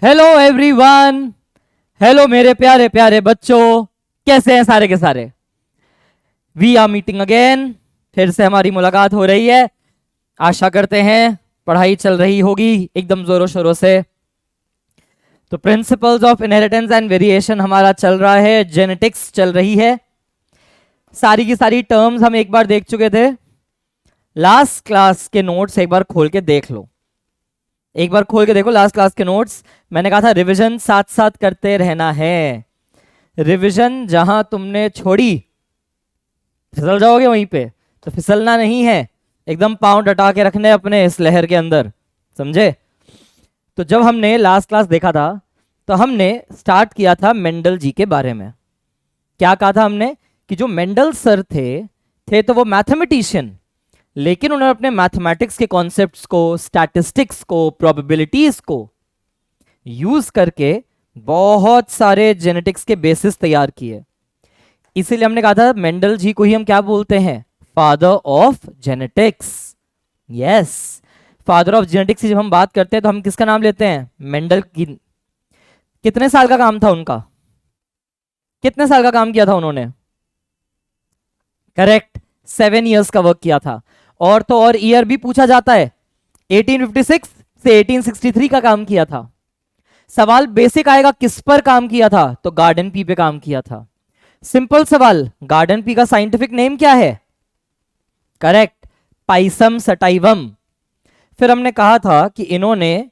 Hello everyone. Hello मेरे प्यारे प्यारे बच्चों, कैसे हैं सारे के सारे। We are meeting again. फिर से हमारी मुलाकात हो रही है। आशा करते हैं पढ़ाई चल रही होगी एकदम जोरों शोरों से। तो principles of inheritance and variation हमारा चल रहा है, जेनेटिक्स चल रही है। सारी की सारी टर्म्स हम एक बार देख चुके थे। लास्ट क्लास के नोट्स एक बार खोल के देख लो, एक बार खोल के देखो लास्ट क्लास के नोट्स। मैंने कहा था रिवीजन साथ साथ करते रहना है। रिवीजन जहां तुमने छोड़ी फिसल जाओगे वहीं पे, तो फिसलना नहीं है, एकदम पांव डटा के रखने अपने इस लहर के अंदर, समझे। तो जब हमने लास्ट क्लास देखा था तो हमने स्टार्ट किया था मेंडल जी के बारे में। क्या कहा था हमने कि जो मेंडल सर थे तो वो मैथमेटिशियन, लेकिन उन्होंने अपने मैथमेटिक्स के कॉन्सेप्ट्स को, स्टैटिस्टिक्स को, प्रोबेबिलिटीज को यूज करके बहुत सारे जेनेटिक्स के बेसिस तैयार किए। इसीलिए हमने कहा था मेंडल जी को ही हम क्या बोलते हैं, father of genetics. Yes, father of genetics की जब हम बात करते हैं तो हम किसका नाम लेते हैं, मेंडल की। कितने साल का काम था उनका, कितने साल का काम किया था उन्होंने, करेक्ट 7 इयर्स का वर्क किया था। और तो और ईयर भी पूछा जाता है, 1856 से 1863 का काम किया था। सवाल बेसिक आएगा, किस पर काम किया था, तो गार्डन पी पे काम किया था। सिंपल सवाल, गार्डन पी का साइंटिफिक नेम क्या है, करेक्ट पाइसम सटाइवम। फिर हमने कहा था कि इन्होंने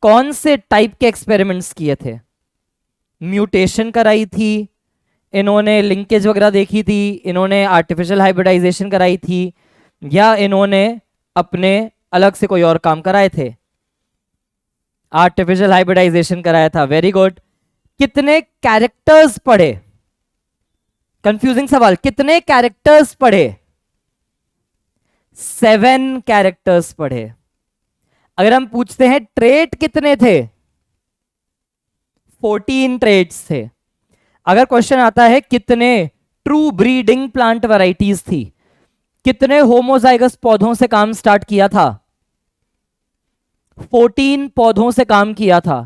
कौन से टाइप के एक्सपेरिमेंट्स किए थे, म्यूटेशन कराई थी, इन्होंने लिंकेज वगैरह देखी थी, इन्होंने आर्टिफिशियल हाइब्रिडाइजेशन कराई थी, या इन्होंने अपने अलग से कोई और काम कराए थे, आर्टिफिशियल हाइब्रिडाइजेशन कराया था। Very good. कितने कैरेक्टर्स पढ़े, कंफ्यूजिंग सवाल, कितने कैरेक्टर्स पढ़े, 7 कैरेक्टर्स पढ़े। अगर हम पूछते हैं ट्रेट कितने थे, 14 ट्रेट्स थे। अगर क्वेश्चन आता है कितने ट्रू ब्रीडिंग प्लांट वैरायटीज थी, कितने होमोजाइगस पौधों से काम स्टार्ट किया था, 14 पौधों से काम किया था।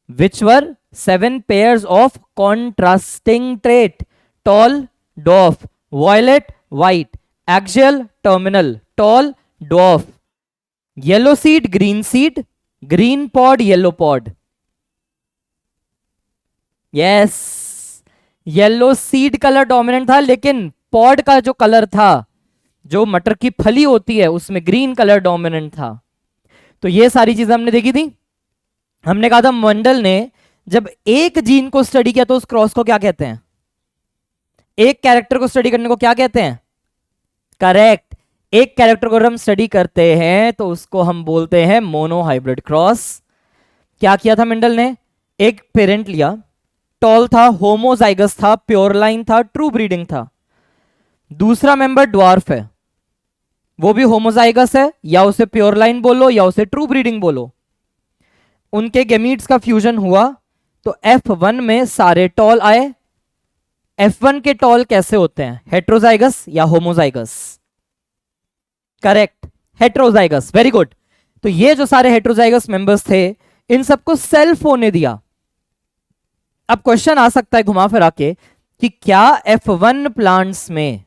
Which were 7 pairs of contrasting trait, tall dwarf, violet white, axial terminal, tall dwarf, yellow seed green seed, green pod yellow pod. Yes, yellow seed colour dominant था, लेकिन पॉड का जो कलर था, जो मटर की फली होती है, उसमें ग्रीन कलर डोमिनेंट था। तो ये सारी चीजें हमने देखी थी। हमने कहा था मंडल ने जब एक जीन को स्टडी किया तो उस क्रॉस को क्या कहते हैं, एक कैरेक्टर को स्टडी करने को क्या कहते हैं, करेक्ट, एक कैरेक्टर को हम स्टडी करते हैं तो उसको हम बोलते हैं मोनो हाइब्रिड क्रॉस। क्या किया था मेंडल ने, एक पेरेंट लिया, टॉल था, होमोजाइगस था, प्योर लाइन था, ट्रू ब्रीडिंग था। दूसरा मेंबर ड्वार्फ है, वो भी होमोजाइगस है, या उसे प्योर लाइन बोलो या उसे ट्रू ब्रीडिंग बोलो। उनके गेमीट्स का फ्यूजन हुआ तो F1 में सारे टॉल आए। F1 के टॉल कैसे होते हैं, हेट्रोजाइगस या homozygous, correct heterozygous, very good. तो ये जो सारे हेट्रोजाइगस मेंबर्स थे, इन सबको सेल्फ होने दिया। अब क्वेश्चन आ सकता है घुमा फिरा के कि क्या F1 प्लांट्स में,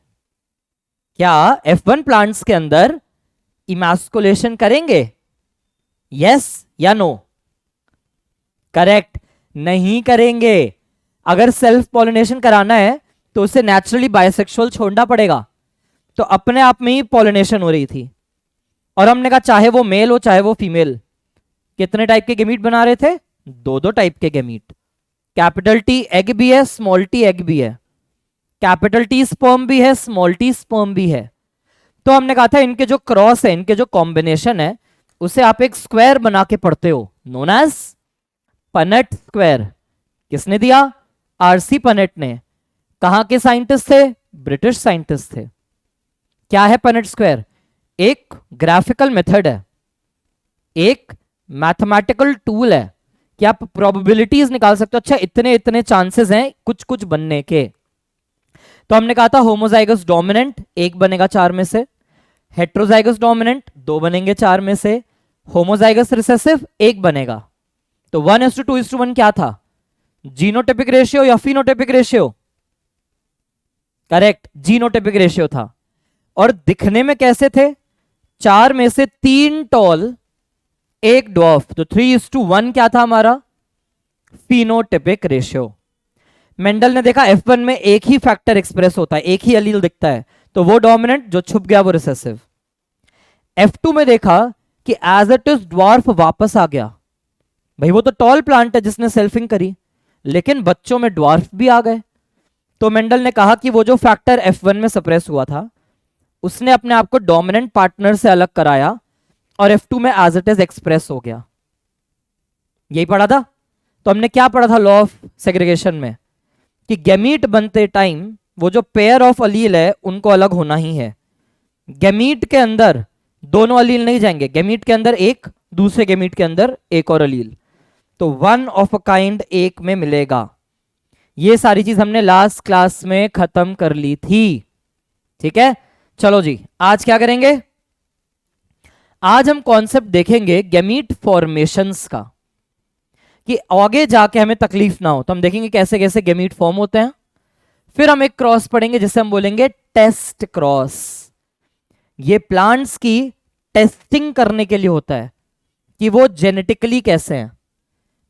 क्या F1 प्लांट्स के अंदर इमैस्कुलेशन करेंगे, यस या नो, करेक्ट नहीं करेंगे। अगर सेल्फ पॉलिनेशन कराना है तो उसे नेचुरली बाइसेक्सुअल छोड़ना पड़ेगा। तो अपने आप में ही पॉलिनेशन हो रही थी, और हमने कहा चाहे वो मेल हो चाहे वो फीमेल, कितने टाइप के गेमीट बना रहे थे, 2 टाइप के गेमीट। कैपिटल टी एग भी है, स्मॉल टी एग भी है, कैपिटल टी स्पर्म भी है, स्मॉल टी स्पर्म भी है। तो हमने कहा था इनके जो क्रॉस है, इनके जो कॉम्बिनेशन है, उसे आप एक स्क्वायर बना के पढ़ते हो, नोन एज पनेट स्क्वायर। किसने दिया, आरसी पनेट ने। कहां के साइंटिस्ट थे, ब्रिटिश साइंटिस्ट थे। क्या है पनेट स्क्वायर, एक ग्राफिकल मेथड है, एक मैथमेटिकल टूल है कि आप प्रोबेबिलिटीज निकाल सकते हो। अच्छा इतने इतने चांसेस हैं कुछ कुछ बनने के। तो हमने कहा था होमोजाइगस डोमिनेंट एक बनेगा 4 में से, हेट्रोजाइगस डोमिनेंट 2 बनेंगे 4 में से, होमोजाइगस रिसेसिव 1 बनेगा। तो 1:2:1 क्या था? जीनोटाइपिक रेशियो या phenotypic ratio? Correct, genotypic ratio था। और दिखने में कैसे थे? 4 में से 3 टॉल, 1 ड्वार्फ, तो 3:1 क्या था हमारा? Phenotypic ratio. मेंडल ने देखा F1 में एक ही फैक्टर एक्सप्रेस होता है, एक ही अलील दिखता है, तो वो डोमिनेंट, जो छुप गया वो रिसेसिव। F2 में देखा कि एज इट इज ड्वार्फ वापस आ गया। भाई वो तो टॉल प्लांट है जिसने सेल्फिंग करी, लेकिन बच्चों में ड्वार्फ भी आ गए। तो मेंडल ने कहा कि वो जो फैक्टर F1 में सप्रेस हुआ था, उसने अपने आप को डोमिनेंट पार्टनर से अलग कराया और F2 में एज इट इज एक्सप्रेस हो गया। यही पढ़ा था। तो हमने क्या पढ़ा था लॉ ऑफ सेग्रीगेशन में? कि गैमीट बनते टाइम वो जो पेयर ऑफ अलील है उनको अलग होना ही है। गैमीट के अंदर दोनों अलील नहीं जाएंगे, गैमीट के अंदर एक, दूसरे गैमीट के अंदर एक और अलील, तो वन ऑफ अ काइंड एक में मिलेगा। ये सारी चीज हमने लास्ट क्लास में खत्म कर ली थी। ठीक है, चलो जी, आज क्या करेंगे? आज हम कॉन्सेप्ट देखेंगे गैमीट फॉर्मेशंस का, कि आगे जाके हमें तकलीफ ना हो। तो हम देखेंगे कैसे कैसे गैमीट फॉर्म होते हैं। फिर हम एक क्रॉस पढ़ेंगे जिसे हम बोलेंगे टेस्ट क्रॉस। ये प्लांट्स की टेस्टिंग करने के लिए होता है कि वो जेनेटिकली कैसे हैं।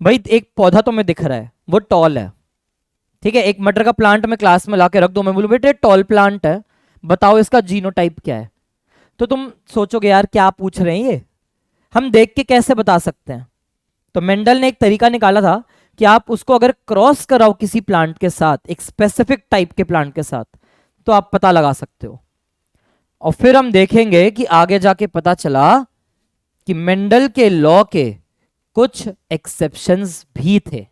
भाई एक पौधा तो मैं दिख रहा है, वो टॉल है, ठीक है, एक मटर का प्लांट में क्लास में लाके रख दो, मैं बोलूं बेटे टॉल प्लांट है, बताओ इसका जीनोटाइप क्या है, तो तुम सोचोगे यार क्या पूछ रहे हैं ये, हम देख के कैसे बता सकते हैं? तो मेंडल ने एक तरीका निकाला था कि आप उसको अगर क्रॉस कराओ किसी प्लांट के साथ, एक स्पेसिफिक टाइप के प्लांट के साथ, तो आप पता लगा सकते हो। और फिर हम देखेंगे कि आगे जाके पता चला कि मेंडल के लॉ के कुछ एक्सेप्शंस भी थे।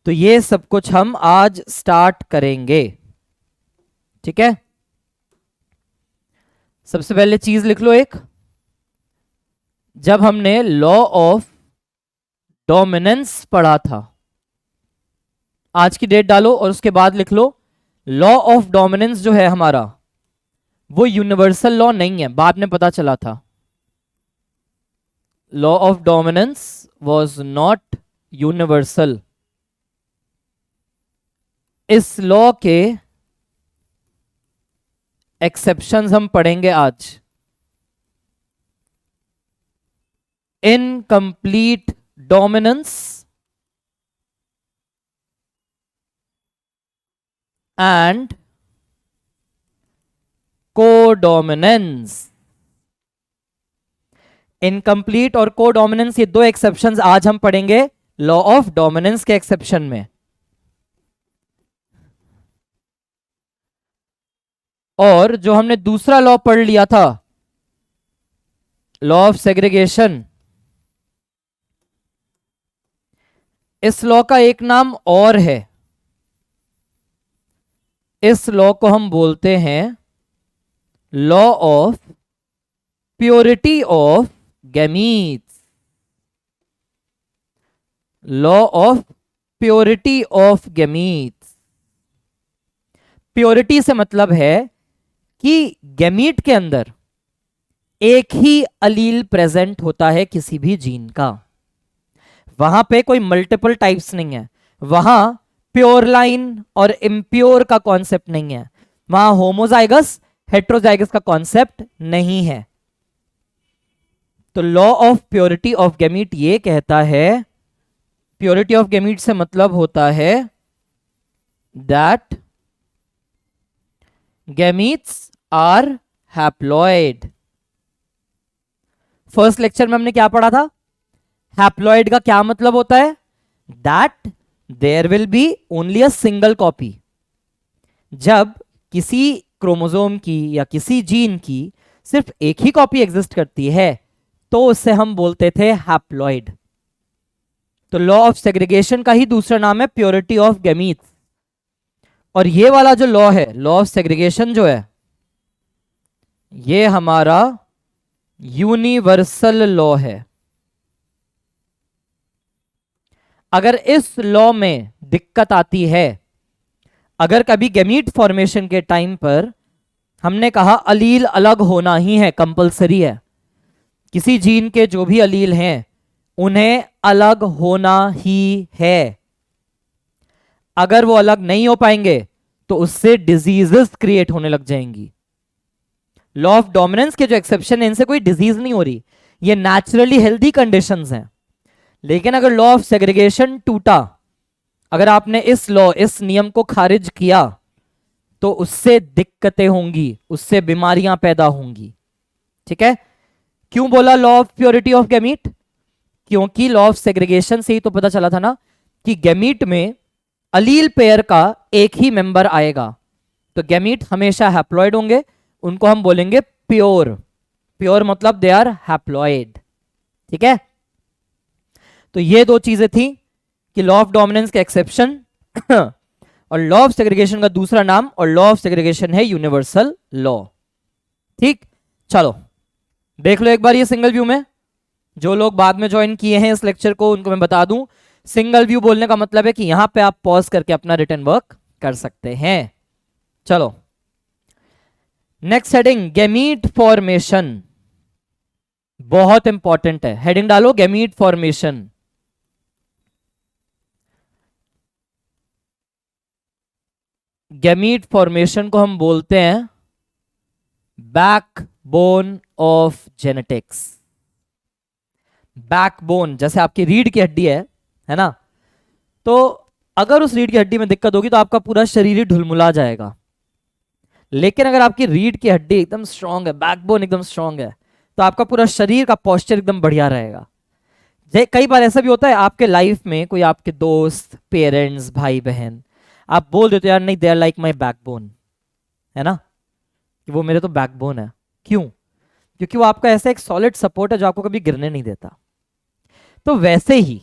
तो ये सब कुछ हम आज स्टार्ट करेंगे। ठीक है, सबसे पहले चीज लिख लो एक, जब हमने लॉ ऑफ डोमिनेंस पढ़ा था, आज की डेट डालो और उसके बाद लिख लो लॉ ऑफ डोमिनेंस जो है हमारा वो यूनिवर्सल लॉ नहीं है, बाद में पता चला था। Law of dominance was not universal. इस लॉ के एक्सेप्शंस हम पढ़ेंगे आज। Incomplete dominance and codominance. Incomplete और कोडोमिनेंस, ये दो एक्सेप्शंस आज हम पढ़ेंगे लॉ ऑफ डोमिनेंस के एक्सेप्शन में। और जो हमने दूसरा लॉ पढ़ लिया था, लॉ ऑफ सेग्रीगेशन, इस लॉ का एक नाम और है। इस लॉ को हम बोलते हैं law of purity of gametes. Law of purity of gametes. Purity से मतलब है कि गैमीट के अंदर एक ही अलील प्रेजेंट होता है किसी भी जीन का, वहां पे कोई मल्टीपल टाइप्स नहीं है, वहां प्योर लाइन और इम्प्योर का कॉन्सेप्ट नहीं है, वहां होमोजाइगस हेट्रोजाइगस का कॉन्सेप्ट नहीं है। तो law of purity of gamete ये कहता है, प्योरिटी ऑफ गैमीट से मतलब होता है that gametes are haploid. First lecture में हमने क्या पढ़ा था? हैप्लॉइड का क्या मतलब होता है? That there will be only a single copy. जब किसी क्रोमोसोम की या किसी जीन की सिर्फ एक ही कॉपी एग्जिस्ट करती है तो उसे हम बोलते थे हैप्लॉइड। तो लॉ ऑफ सेग्रीगेशन का ही दूसरा नाम है प्योरिटी ऑफ गैमीट्स। और ये वाला जो लॉ है, लॉ ऑफ सेग्रीगेशन जो है, ये हमारा यूनिवर्सल लॉ है। अगर इस लॉ में दिक्कत आती है, अगर कभी गैमीट फॉर्मेशन के टाइम पर हमने कहा अलील अलग होना ही है, कंपलसरी है, किसी जीन के जो भी अलील हैं उन्हें अलग होना ही है। अगर वो अलग नहीं हो पाएंगे तो उससे डिजीजेस क्रिएट होने लग जाएंगी। लॉ ऑफ डोमिनेंस के जो एक्सेप्शन है, इनसे कोई डिजीज नहीं हो रही, ये नेचुरली हेल्दी कंडीशंस हैं। लेकिन अगर लॉ ऑफ सेग्रीगेशन टूटा, अगर आपने इस लॉ, इस नियम को खारिज किया, तो उससे दिक्कतें होंगी, उससे बीमारियां पैदा होंगी। ठीक है? क्यों बोला law of purity of gamete? क्योंकि लॉ ऑफ सेग्रीगेशन से ही तो पता चला था ना कि गैमीट में अलील पेयर का एक ही मेंबर आएगा। तो गैमीट हमेशा हैप्लॉइड होंगे, उनको हम बोलेंगे प्योर। प्योर मतलब दे आर हैप्लॉइड। ठीक है? तो ये दो चीजें थी कि लॉ ऑफ डोमिनेंस के एक्सेप्शन और लॉ ऑफ सेग्रीगेशन का दूसरा नाम, और लॉ ऑफ सेग्रीगेशन है यूनिवर्सल लॉ। ठीक, चलो देख लो एक बार ये सिंगल व्यू में। जो लोग बाद में ज्वाइन किए हैं इस लेक्चर को, उनको मैं बता दूं, सिंगल व्यू बोलने का मतलब है कि यहां पे आप पॉज करके अपना रिटन वर्क कर सकते हैं। चलो नेक्स्ट हेडिंग, गैमीट फॉर्मेशन। बहुत इंपॉर्टेंट है, हेडिंग डालो गैमीट फॉर्मेशन। गैमीट फॉर्मेशन को हम बोलते हैं बैकबोन ऑफ जेनेटिक्स। बैकबोन जैसे आपकी रीढ़ की हड्डी है ना? तो अगर उस रीढ़ की हड्डी में दिक्कत होगी तो आपका पूरा शरीर ही ढुलमुला जाएगा। लेकिन अगर आपकी रीढ़ की हड्डी एकदम स्ट्रांग है, बैकबोन एकदम स्ट्रांग है, तो आपका पूरा शरीर का पोस्चर एकदम बढ़िया रहेगा। कई बार ऐसा भी होता है आपके लाइफ में, कोई आपके दोस्त, पेरेंट्स, भाई बहन, आप बोल देते यार नहीं, they are like my backbone, है ना, कि वो मेरे तो बैकबोन है। क्यों? क्योंकि वो आपका ऐसा एक सॉलिड सपोर्ट है जो आपको कभी गिरने नहीं देता। तो वैसे ही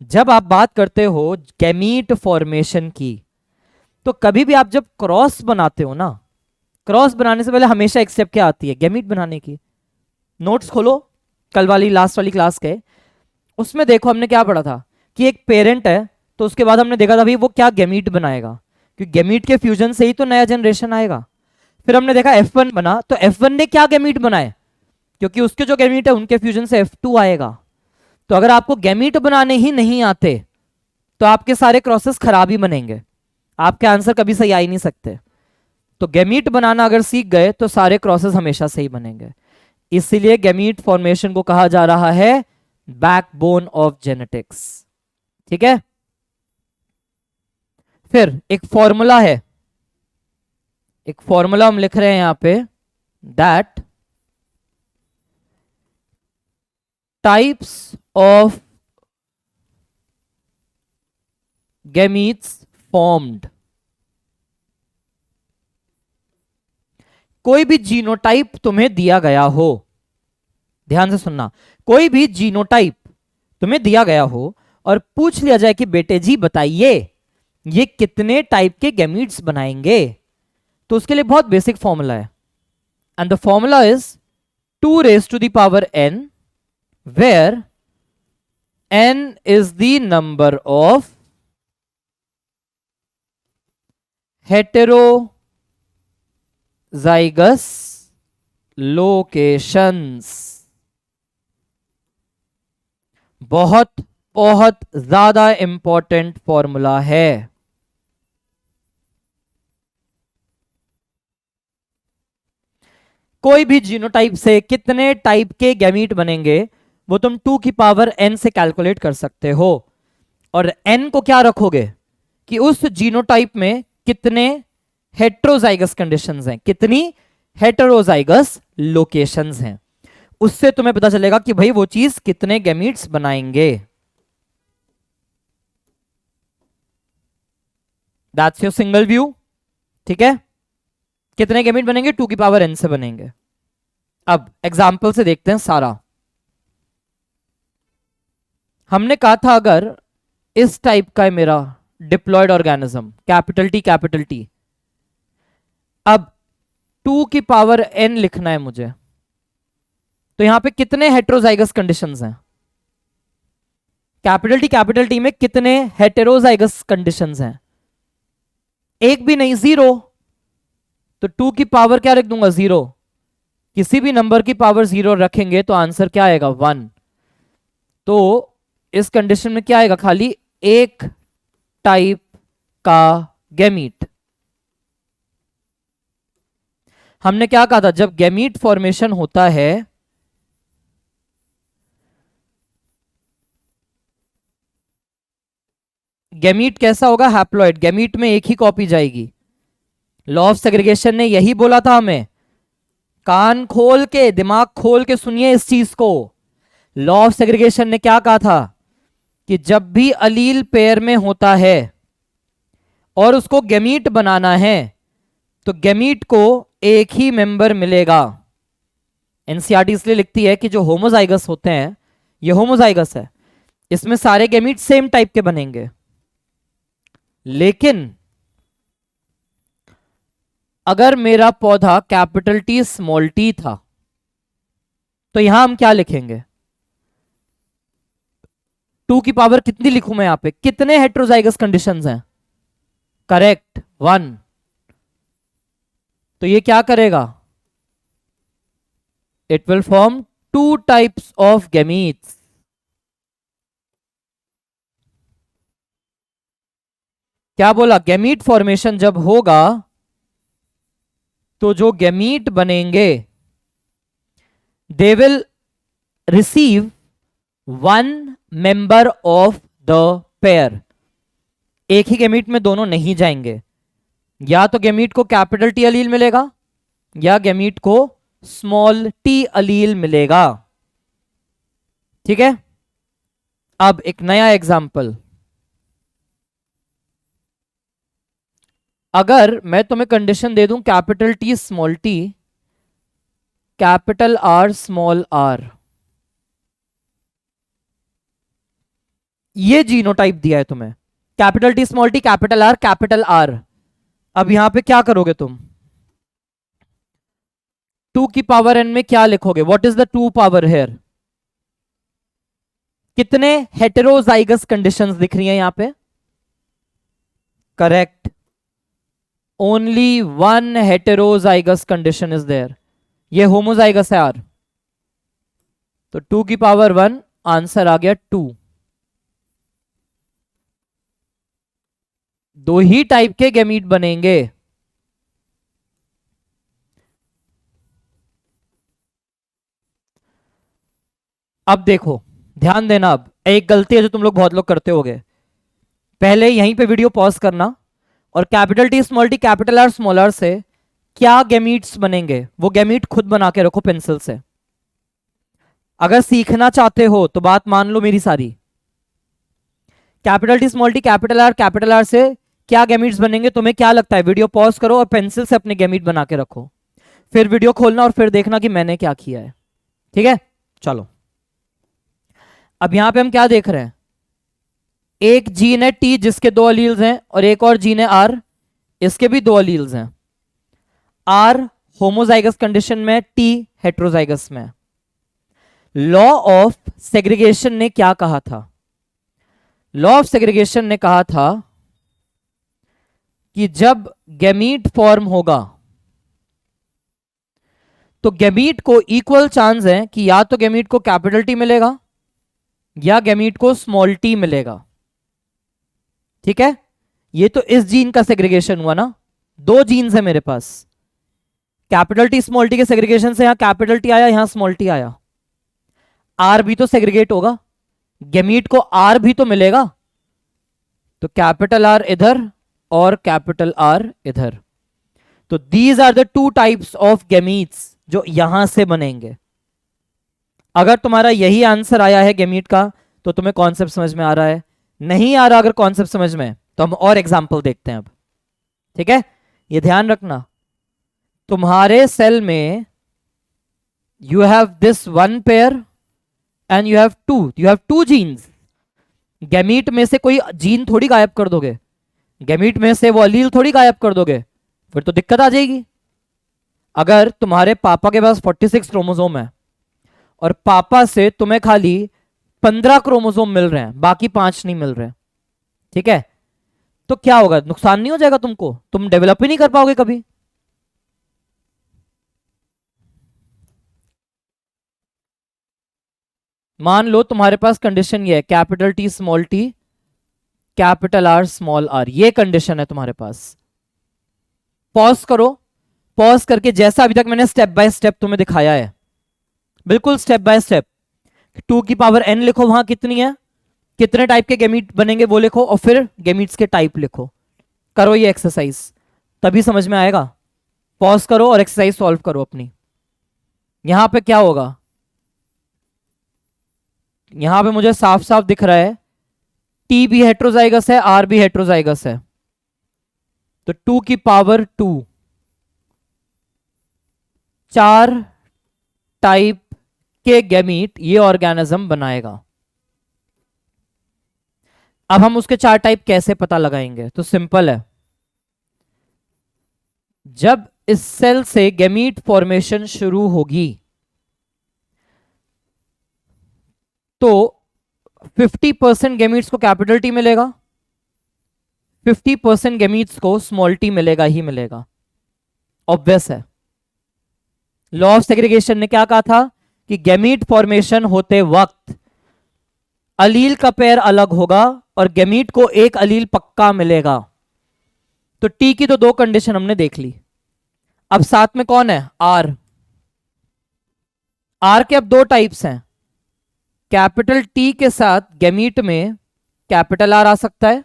जब आप बात करते हो गैमीट फॉर्मेशन की, तो कभी भी आप जब क्रॉस बनाते हो ना, क्रॉस बनाने से पहले हमेशा एक स्टेप क्या आती है गैमीट बनाने की। नोट्स खोलो, कल वाली लास्ट वाली क्लास के, उसमें देखो हमने क्या पढ़ा था कि एक पेरेंट है, तो उसके बाद हमने देखा था भाई वो क्या गैमीट बनाएगा, क्योंकि गैमीट के फ्यूजन से ही तो नया जनरेशन आएगा। फिर हमने देखा F1 बना, तो F1 ने क्या गैमीट बनाए, क्योंकि उसके जो गैमीट है उनके फ्यूजन से F2 आएगा। तो अगर आपको गैमीट बनाने ही नहीं आते तो आपके सारे क्रॉसेस खराब ही बनेंगे, आपके आंसर कभी सही आ ही नहीं सकते। तो गैमीट बनाना अगर सीख गए तो सारे क्रॉसेस हमेशा सही बनेंगे। इसीलिए गैमीट फॉर्मेशन को कहा जा रहा है बैकबोन ऑफ जेनेटिक्स। ठीक है? फिर एक फॉर्मूला है, एक फॉर्मूला हम लिख रहे हैं यहां पे, that types of gametes formed. कोई भी जीनोटाइप तुम्हें दिया गया हो, ध्यान से सुनना, कोई भी जीनोटाइप तुम्हें दिया गया हो और पूछ लिया जाए कि बेटे जी बताइए ये कितने टाइप के गैमीट्स बनाएंगे, तो उसके लिए बहुत बेसिक फॉर्मूला है, and the formula is 2 raised to the power n, where n is the number of heterozygous locations। बहुत बहुत ज्यादा इंपॉर्टेंट फॉर्मूला है। कोई भी जीनोटाइप से कितने टाइप के गैमीट बनेंगे वो तुम 2 की पावर n से कैलकुलेट कर सकते हो, और n को क्या रखोगे कि उस जीनोटाइप में कितने हेटेरोजाइगस कंडीशंस हैं, कितनी हेटेरोजाइगस लोकेशंस हैं, उससे तुम्हें पता चलेगा कि भाई वो चीज कितने गैमीट्स बनाएंगे। That's your single view. ठीक है? कितने गैमीट बनेंगे? 2 की पावर n से बनेंगे। अब एग्जाम्पल से देखते हैं सारा। हमने कहा था अगर इस टाइप का है मेरा डिप्लॉयड ऑर्गेनिज्म, कैपिटल टी, अब 2 की पावर n लिखना है मुझे, तो यहां पे कितने हेटेरोजाइगस कंडीशंस हैं? कैपिटल टी में कितने हेटेरोजाइगस कंडीशंस हैं? एक भी नहीं, 0। तो 2 की पावर क्या रख दूंगा? 0। किसी भी नंबर की पावर 0 रखेंगे तो आंसर क्या आएगा? 1। तो इस कंडीशन में क्या आएगा, खाली एक टाइप का गैमीट। हमने क्या कहा था, जब गैमीट फॉर्मेशन होता है गैमीट कैसा होगा, हैप्लॉइड। गैमीट में एक ही कॉपी जाएगी। लॉ ऑफ सेग्रीगेशन ने यही बोला था हमें। कान खोल के, दिमाग खोल के सुनिए इस चीज को। लॉ ऑफ सेग्रीगेशन ने क्या कहा था कि जब भी अलील पेयर में होता है और उसको गैमीट बनाना है तो गैमीट को एक ही मेंबर मिलेगा। एनसीईआरटी इसलिए लिखती है कि जो होमोजाइगस होते हैं, ये होमोजाइगस है, इसमें सारे गैमीट सेम टाइप के बनेंगे। लेकिन अगर मेरा पौधा कैपिटल टी स्मॉल टी था तो यहां हम क्या लिखेंगे, 2 की पावर कितनी लिखूं मैं, यहां पे कितने हेट्रोजाइगस कंडीशंस हैं, करेक्ट 1। तो ये क्या करेगा, it will form 2 types of gametes. क्या बोला, गैमीट फॉर्मेशन जब होगा तो जो गैमीट बनेंगे they will receive 1 member of the pair. एक ही गैमीट में दोनों नहीं जाएंगे, या तो गैमीट को कैपिटल टी अलील मिलेगा या गैमीट को स्मॉल टी अलील मिलेगा। ठीक है, अब एक नया एग्जाम्पल। अगर मैं तुम्हें कंडीशन दे दूं capital T small T, capital R small R, ये जीनोटाइप दिया है तुम्हें, capital T small T capital R capital R. अब यहां पे क्या करोगे तुम, 2 की पावर एन में क्या लिखोगे, what is the 2 power here, कितने हेटेरोजाइगस कंडीशंस दिख रही हैं यहां पे, correct, only 1 heterozygous condition is there, ये होमोजाइगस है आर। तो 2 की पावर 1, आंसर आ गया 2। 2 ही टाइप के गैमीट बनेंगे। अब देखो, ध्यान देना, अब एक गलती है जो तुम लोग बहुत लोग करते होगे, पहले यहीं पे वीडियो पॉज करना और capital T small T capital R small R से क्या गैमीट्स बनेंगे वो गैमीट खुद बना के रखो पेंसिल से। अगर सीखना चाहते हो तो बात मान लो मेरी सारी, capital T small T capital are से क्या गैमीट्स बनेंगे तुम्हें क्या लगता है, वीडियो पॉज करो और पेंसिल से अपने गैमीट बना के रखो, फिर वीडियो खोलना और फिर देखना कि मैंने क्या किया है। ठीक है, चलो अब यहां पे हम क्या देख रहे हैं, एक जीन है टी जिसके 2 अलील्स हैं और एक और जीन है आर, इसके भी 2 अलील्स हैं। आर होमोजाइगस कंडीशन में, टी हेट्रोजाइगस में। लॉ ऑफ सेग्रीगेशन ने क्या कहा था, लॉ ऑफ सेग्रीगेशन ने कहा था कि जब गैमीट फॉर्म होगा तो गैमीट को इक्वल चांस है कि या तो गैमीट को कैपिटल टी मिलेगा या गैमीट को स्मॉल टी मिलेगा। ठीक है, ये तो इस जीन का सेग्रीगेशन हुआ ना, 2 जीन्स है मेरे पास, कैपिटल टी स्मॉल टी के सेग्रीगेशन से यहां कैपिटल टी आया, यहां स्मॉल टी आया। आर भी तो सेग्रीगेट होगा, गैमीट को आर भी तो मिलेगा, तो कैपिटल आर इधर और कैपिटल आर इधर। तो these are the 2 types of gametes जो यहां से बनेंगे। अगर तुम्हारा यही आंसर आया है गैमीट का तो तुम्हें कॉन्सेप्ट समझ में आ रहा है, नहीं आ रहा अगर कॉन्सेप्ट समझ में तो हम और एग्जांपल देखते हैं अब। ठीक है, ये ध्यान रखना, तुम्हारे सेल में you have this 1 pair and you have two genes. Gamete में से कोई जीन थोड़ी गायब कर दोगे, गैमीट में से वो अलील थोड़ी गायब कर दोगे, फिर तो दिक्कत आ जाएगी। अगर तुम्हारे पापा के पास 46 क्रोमोसोम है और पापा से तुम्हें खाली 15 क्रोमोसोम मिल रहे हैं, बाकी 5 नहीं मिल रहे, ठीक है, तो क्या होगा, नुकसान नहीं हो जाएगा तुमको, तुम डेवलप ही नहीं कर पाओगे कभी। मान लो तुम्हारे पास कंडीशन ये है, capital T small T capital R small R, ये कंडीशन है तुम्हारे पास। पॉज करो, पॉज करके जैसा अभी तक मैंने स्टेप बाय स्टेप तुम्हें दिखाया है, बिल्कुल स्टेप बाय स्टेप, 2 की पावर n लिखो, वहां कितनी है, कितने टाइप के गेमीट बनेंगे वो लिखो, और फिर गेमीट्स के टाइप लिखो। करो ये एक्सरसाइज, तभी समझ में आएगा। पॉज करो और एक्सरसाइज सॉल्व करो अपनी। यहां पे क्या होगा, यहां पे मुझे साफ साफ दिख रहा है टी भी हेट्रोजाइगस है, आर भी हेट्रोजाइगस है, तो 2 की पावर 2 4 टाइप के गैमीट ये ऑर्गेनिज्म बनाएगा। अब हम उसके 4 टाइप कैसे पता लगाएंगे, तो सिंपल है, जब इस सेल से गैमीट फॉर्मेशन शुरू होगी तो 50% गैमीट्स को कैपिटल टी मिलेगा, 50% गैमीट्स को स्मॉल टी मिलेगा ही मिलेगा। ऑब्वियस है, लॉ ऑफ सेग्रीगेशन ने क्या कहा था कि गैमीट फॉर्मेशन होते वक्त अलील का पेयर अलग होगा और गैमीट को एक अलील पक्का मिलेगा। तो टी की तो 2 कंडीशन हमने देख ली, अब साथ में कौन है, आर। आर के अब 2 टाइप्स हैं, कैपिटल टी के साथ गैमीट में कैपिटल आर आ सकता है,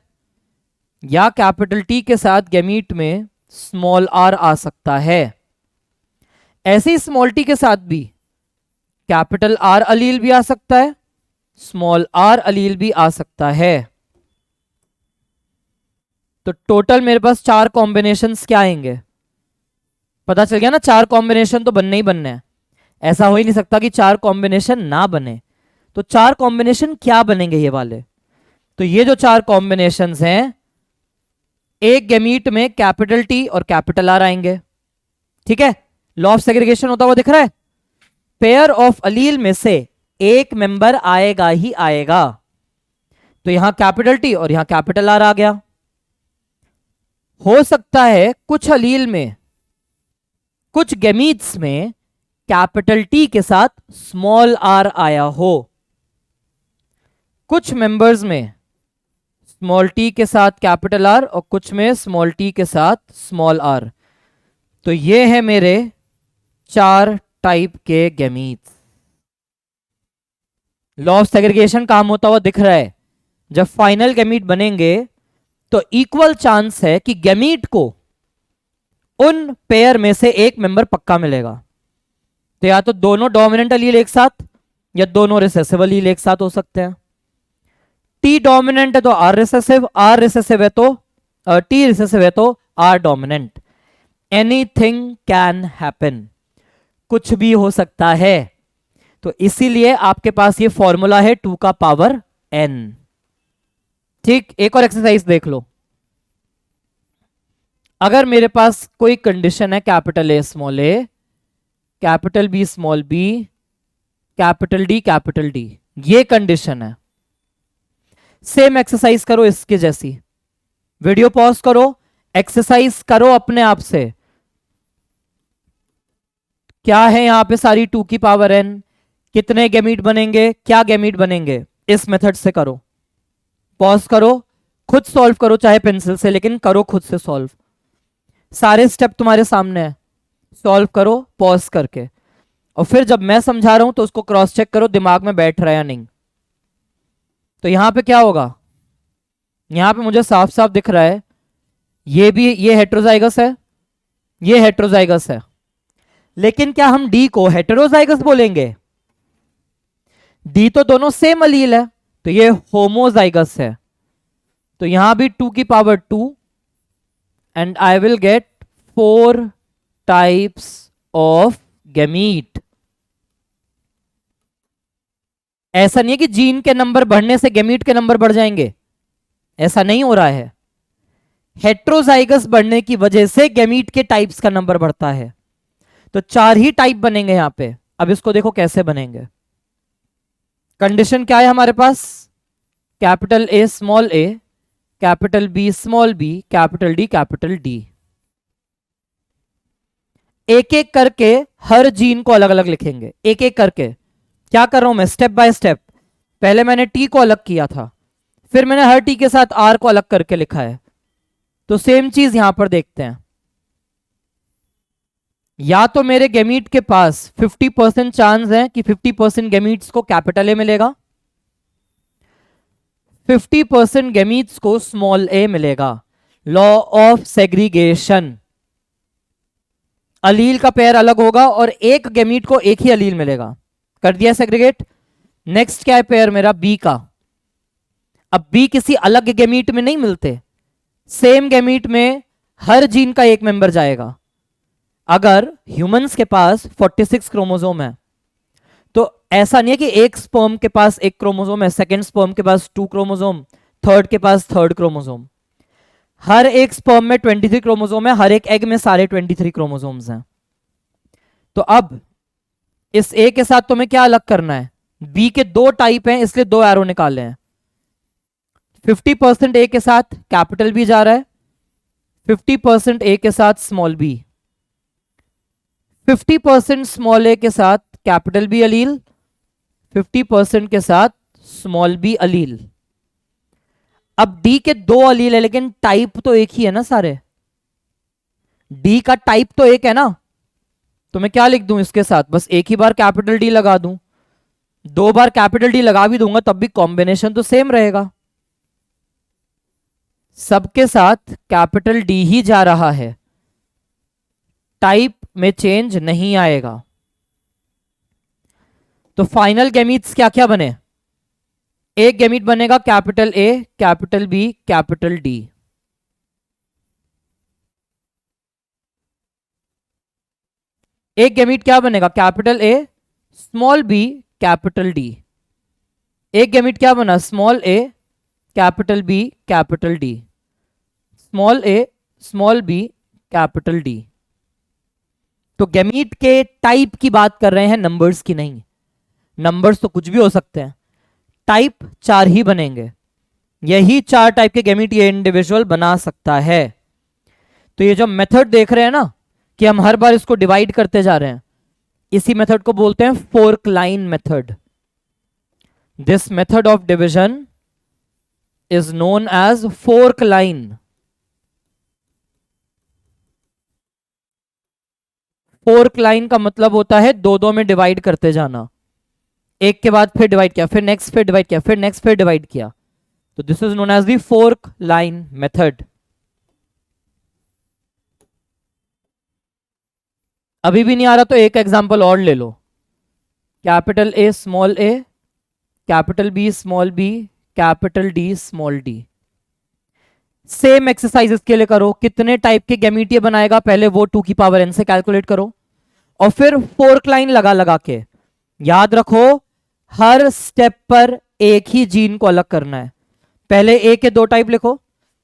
या कैपिटल टी के साथ गैमीट में स्मॉल आर आ सकता है। ऐसे ही स्मॉल टी के साथ भी कैपिटल आर अलील भी आ सकता है, स्मॉल आर अलील भी आ सकता है। तो टोटल मेरे पास 4 कॉम्बिनेशंस क्या आएंगे, पता चल गया ना, 4 कॉम्बिनेशन तो बनने ही बनने हैं, ऐसा हो ही नहीं सकता कि 4 कॉम्बिनेशन ना बने। तो 4 कॉम्बिनेशन क्या बनेंगे ये वाले, तो ये जो 4 कॉम्बिनेशंस हैं, एक गैमीट में कैपिटल टी और कैपिटल आर आएंगे, ठीक है, लॉ ऑफ सेग्रीगेशन होता हुआ दिख रहा है, पेयर ऑफ अलील में से एक मेंबर आएगा ही आएगा। तो यहां कैपिटल टी और यहां कैपिटल आर आ गया। हो सकता है कुछ अलील में, कुछ गैमीट्स में कैपिटल टी के साथ स्मॉल आर आया हो, कुछ मेंबर्स में स्मॉल टी के साथ कैपिटल आर और कुछ में स्मॉल टी के साथ स्मॉल आर। तो ये है मेरे 4 टाइप के गैमीट्स। लॉ ऑफ सेग्रीगेशन काम होता हुआ दिख रहा है, जब फाइनल गैमीट बनेंगे तो इक्वल चांस है कि गैमीट को उन पेयर में से एक मेंबर पक्का मिलेगा। तो या तो दोनों डोमिनेंट अलील एक साथ या दोनों रिसेसिव अलील एक साथ हो सकते हैं। टी डोमिनेंट है तो आर रिसेसिव, आर रिसेसिव है तो टी रिसेसिव है तो R dominant. Anything can happen, कुछ भी हो सकता है। तो इसीलिए आपके पास ये फॉर्मूला है 2 का पावर n। ठीक, एक और एक्सरसाइज देख लो। अगर मेरे पास कोई कंडीशन है capital A small A, capital B small B, capital D, ये कंडीशन है, सेम एक्सरसाइज करो इसके जैसी। वीडियो पॉज करो, एक्सरसाइज करो अपने आप से। क्या है यहां पे सारी 2 की पावर n, कितने गैमीट बनेंगे, क्या गैमीट बनेंगे, इस मेथड से करो। पॉज करो, खुद सॉल्व करो चाहे पेंसिल से, लेकिन करो खुद से सॉल्व। सारे स्टेप तुम्हारे सामने है, सॉल्व करो पॉज करके, और फिर जब मैं समझा रहा हूं तो उसको क्रॉस चेक करो दिमाग में बैठ रहा है या नहीं। तो यहां पे क्या होगा, यहां पे मुझे साफ साफ दिख रहा है ये भी, ये हेट्रोजाइगस है, ये हेट्रोजाइगस है, लेकिन क्या हम डी को हेटेरोजाइगस बोलेंगे, डी तो दोनों सेम अलील है, तो ये होमोजाइगस है। तो यहां भी 2 की power 2 and I will get 4 types of gamete. ऐसा नहीं है कि जीन के नंबर बढ़ने से गैमीट के नंबर बढ़ जाएंगे, ऐसा नहीं हो रहा है। हेट्रोजाइगस बढ़ने की वजह से गैमीट के टाइप्स का नंबर बढ़ता है। तो 4 ही टाइप बनेंगे यहां पे। अब इसको देखो कैसे बनेंगे। कंडीशन क्या है हमारे पास, capital A small A, capital B small B, capital D. एक एक करके हर जीन को अलग अलग लिखेंगे, एक एक करके। क्या कर रहा हूं मैं, स्टेप बाय स्टेप। पहले मैंने टी को अलग किया था, फिर मैंने हर टी के साथ आर को अलग करके लिखा है। तो सेम चीज यहां पर देखते हैं। या तो मेरे गैमीट के पास 50% चांस है कि 50% गैमीट्स को कैपिटल ए मिलेगा, 50% गैमीट्स को स्मॉल ए मिलेगा। लॉ ऑफ सेग्रीगेशन, अलील का पेयर अलग होगा और एक गैमीट को एक ही अलील मिलेगा। कर दिया सेग्रीगेट। नेक्स्ट क्या है पेयर मेरा, बी का। अब बी किसी अलग गैमीट में नहीं मिलते, सेम गैमीट में हर जीन का एक मेंबर जाएगा। अगर ह्यूमंस के पास 46 क्रोमोसोम है, तो ऐसा नहीं है कि एक स्पर्म के पास एक क्रोमोसोम है, सेकंड स्पर्म के पास 2 क्रोमोसोम, थर्ड के पास थर्ड क्रोमोसोम। हर एक स्पर्म में 23 क्रोमोसोम है, हर एक एग में सारे 23 क्रोमोसोम्स हैं। तो अब इस ए के साथ तुम्हें क्या अलग करना है, बी के 2 टाइप हैं इसलिए 2 एरो निकाले हैं। 50% ए के साथ कैपिटल बी जा रहा है, 50% ए के साथ स्मॉल बी, 50% स्मॉल ए के साथ कैपिटल बी अलील, 50% के साथ स्मॉल बी अलील। अब डी के 2 अलील है लेकिन टाइप तो एक ही है ना सारे, डी का टाइप तो एक है ना। तो मैं क्या लिख दूं इसके साथ, बस एक ही बार कैपिटल डी लगा दूं, 2 बार कैपिटल डी लगा भी दूंगा तब भी कॉम्बिनेशन तो सेम रहेगा। सबके साथ कैपिटल डी ही जा रहा है, टाइप में चेंज नहीं आएगा। तो फाइनल गैमीट्स क्या क्या बने, एक गैमीट बनेगा capital A, capital B, capital D. एक गैमीट क्या बनेगा, capital A, small B, capital D. एक गैमीट क्या बना, small A, capital B, capital D, small A, small B, capital D. तो गैमीट के टाइप की बात कर रहे हैं, नंबर्स की नहीं। नंबर्स तो कुछ भी हो सकते हैं, टाइप 4 ही बनेंगे। यही 4 टाइप के गैमीट ये इंडिविजुअल बना सकता है। तो ये जो मेथड देख रहे हैं ना कि हम हर बार इसको डिवाइड करते जा रहे हैं, इसी मेथड को बोलते हैं fork line method. This method of division is known as fork line. Fork line का मतलब होता है 2-2 में डिवाइड करते जाना, एक के बाद फिर डिवाइड किया, फिर नेक्स्ट, फिर डिवाइड किया, फिर नेक्स्ट, फिर डिवाइड किया। तो this is known as the fork line method. अभी भी नहीं आ रहा तो एक एग्जांपल और ले लो, capital A small A, capital B small B, capital D small D. Same exercise इसके लिए करो, कितने टाइप के गैमीट ये बनाएगा पहले वो 2 की पावर n से कैलकुलेट करो और फिर फोर्क लाइन लगा लगा के। याद रखो हर स्टेप पर एक ही जीन को अलग करना है। पहले ए के 2 टाइप लिखो,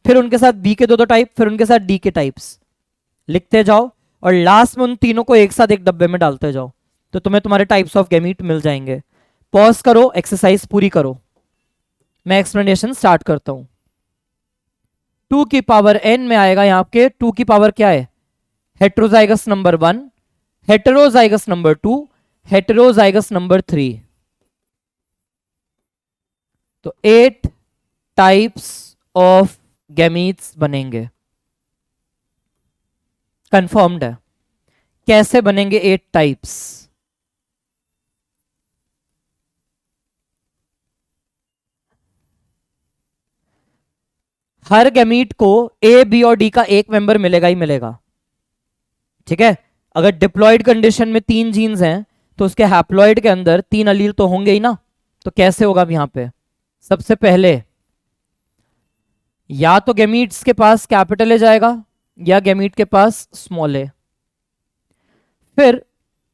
फिर उनके साथ बी के 2 टाइप, फिर उनके साथ डी के टाइप्स लिखते जाओ और लास्ट में उन तीनों को एक साथ एक डब्बे में डालते जाओ, तो तुम्हें तुम्हारे टाइप्स ऑफ गैमीट मिल जाएंगे। पॉज करो, एक्सरसाइज पूरी करो, मैं एक्सप्लेनेशन स्टार्ट करता हूं। 2 की पावर n में आएगा, यहां के 2 की पावर क्या है, heterozygous number 1, heterozygous number 2, heterozygous number 3। तो 8 टाइप्स ऑफ गैमीट्स बनेंगे, कंफर्म्ड है। कैसे बनेंगे 8 टाइप्स, हर गैमीट को ए, बी और डी का एक मेंबर मिलेगा ही मिलेगा, ठीक है। अगर डिप्लॉयड कंडीशन में 3 जीन्स हैं तो उसके हैप्लॉयड के अंदर 3 अलील तो होंगे ही ना। तो कैसे होगा अब यहां पे, सबसे पहले या तो गैमीट्स के पास कैपिटल ए जाएगा या गैमीट के पास स्मॉल ए। फिर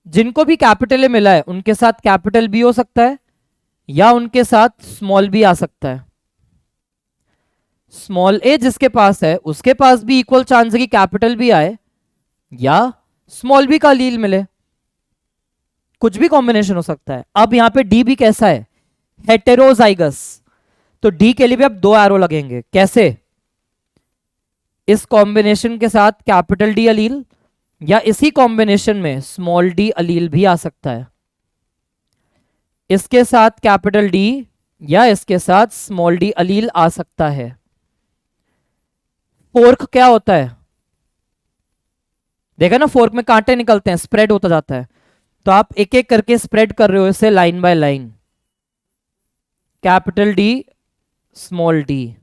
जिनको भी कैपिटल ए मिला है उनके साथ कैपिटल बी हो सकता है या उनके साथ स्मॉल बी आ सकता है। स्मॉल ए जिसके पास है उसके पास भी इक्वल चांस है कि कैपिटल बी आए या स्मॉल बी का अलील मिले, कुछ भी कॉम्बिनेशन हो सकता है। अब यहां पे डी भी कैसा है, हेटेरोजाइगस, तो डी के लिए भी अब 2 एरो लगेंगे। कैसे, इस कॉम्बिनेशन के साथ कैपिटल डी अलील या इसी कॉम्बिनेशन में स्मॉल डी अलील भी आ सकता है। इसके साथ कैपिटल डी या इसके साथ स्मॉल डी अलील आ सकता है। फोर्क क्या होता है? देखा ना, फोर्क में कांटे निकलते हैं, स्प्रेड होता जाता है। तो आप एक एक करके स्प्रेड कर रहे हो इसे line by line. Capital D, small D,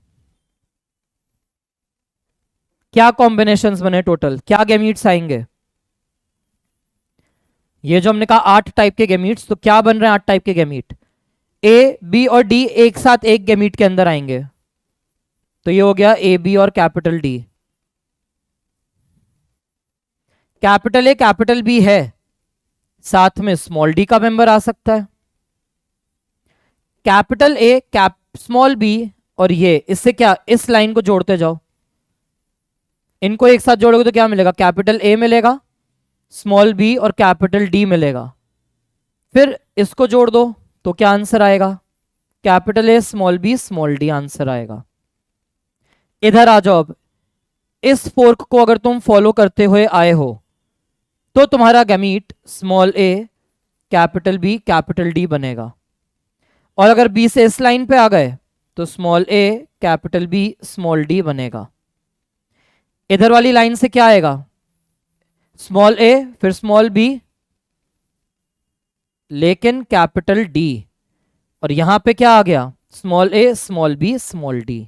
क्या कॉम्बिनेशंस बने टोटल, क्या गैमीट्स आएंगे? ये जो हमने कहा 8 टाइप के गैमीट्स, तो क्या बन रहे हैं 8 टाइप के गैमीट? ए, बी और डी एक साथ एक गैमीट के अंदर आएंगे। तो ये हो गया ए, बी और capital D. Capital A capital B है, साथ में स्मॉल डी का मेंबर आ सकता है। Capital A cap small B और ये, इससे क्या, इस लाइन को जोड़ते जाओ, इनको एक साथ जोड़ोगे तो क्या मिलेगा? कैपिटल ए मिलेगा, स्मॉल बी और कैपिटल डी मिलेगा। फिर इसको जोड़ दो तो क्या आंसर आएगा? Capital A, small B, small D answer आएगा। इधर आ जाओ अब। इस फोर्क को अगर तुम फॉलो करते हुए आए हो तो तुम्हारा gamete small A capital B capital D बनेगा। और अगर बी से इस लाइन पे आ गए तो small A capital B small D बनेगा। इधर वाली लाइन से क्या आएगा? स्मॉल ए फिर स्मॉल बी, लेकिन कैपिटल डी। और यहां पे क्या आ गया? Small A small B small D.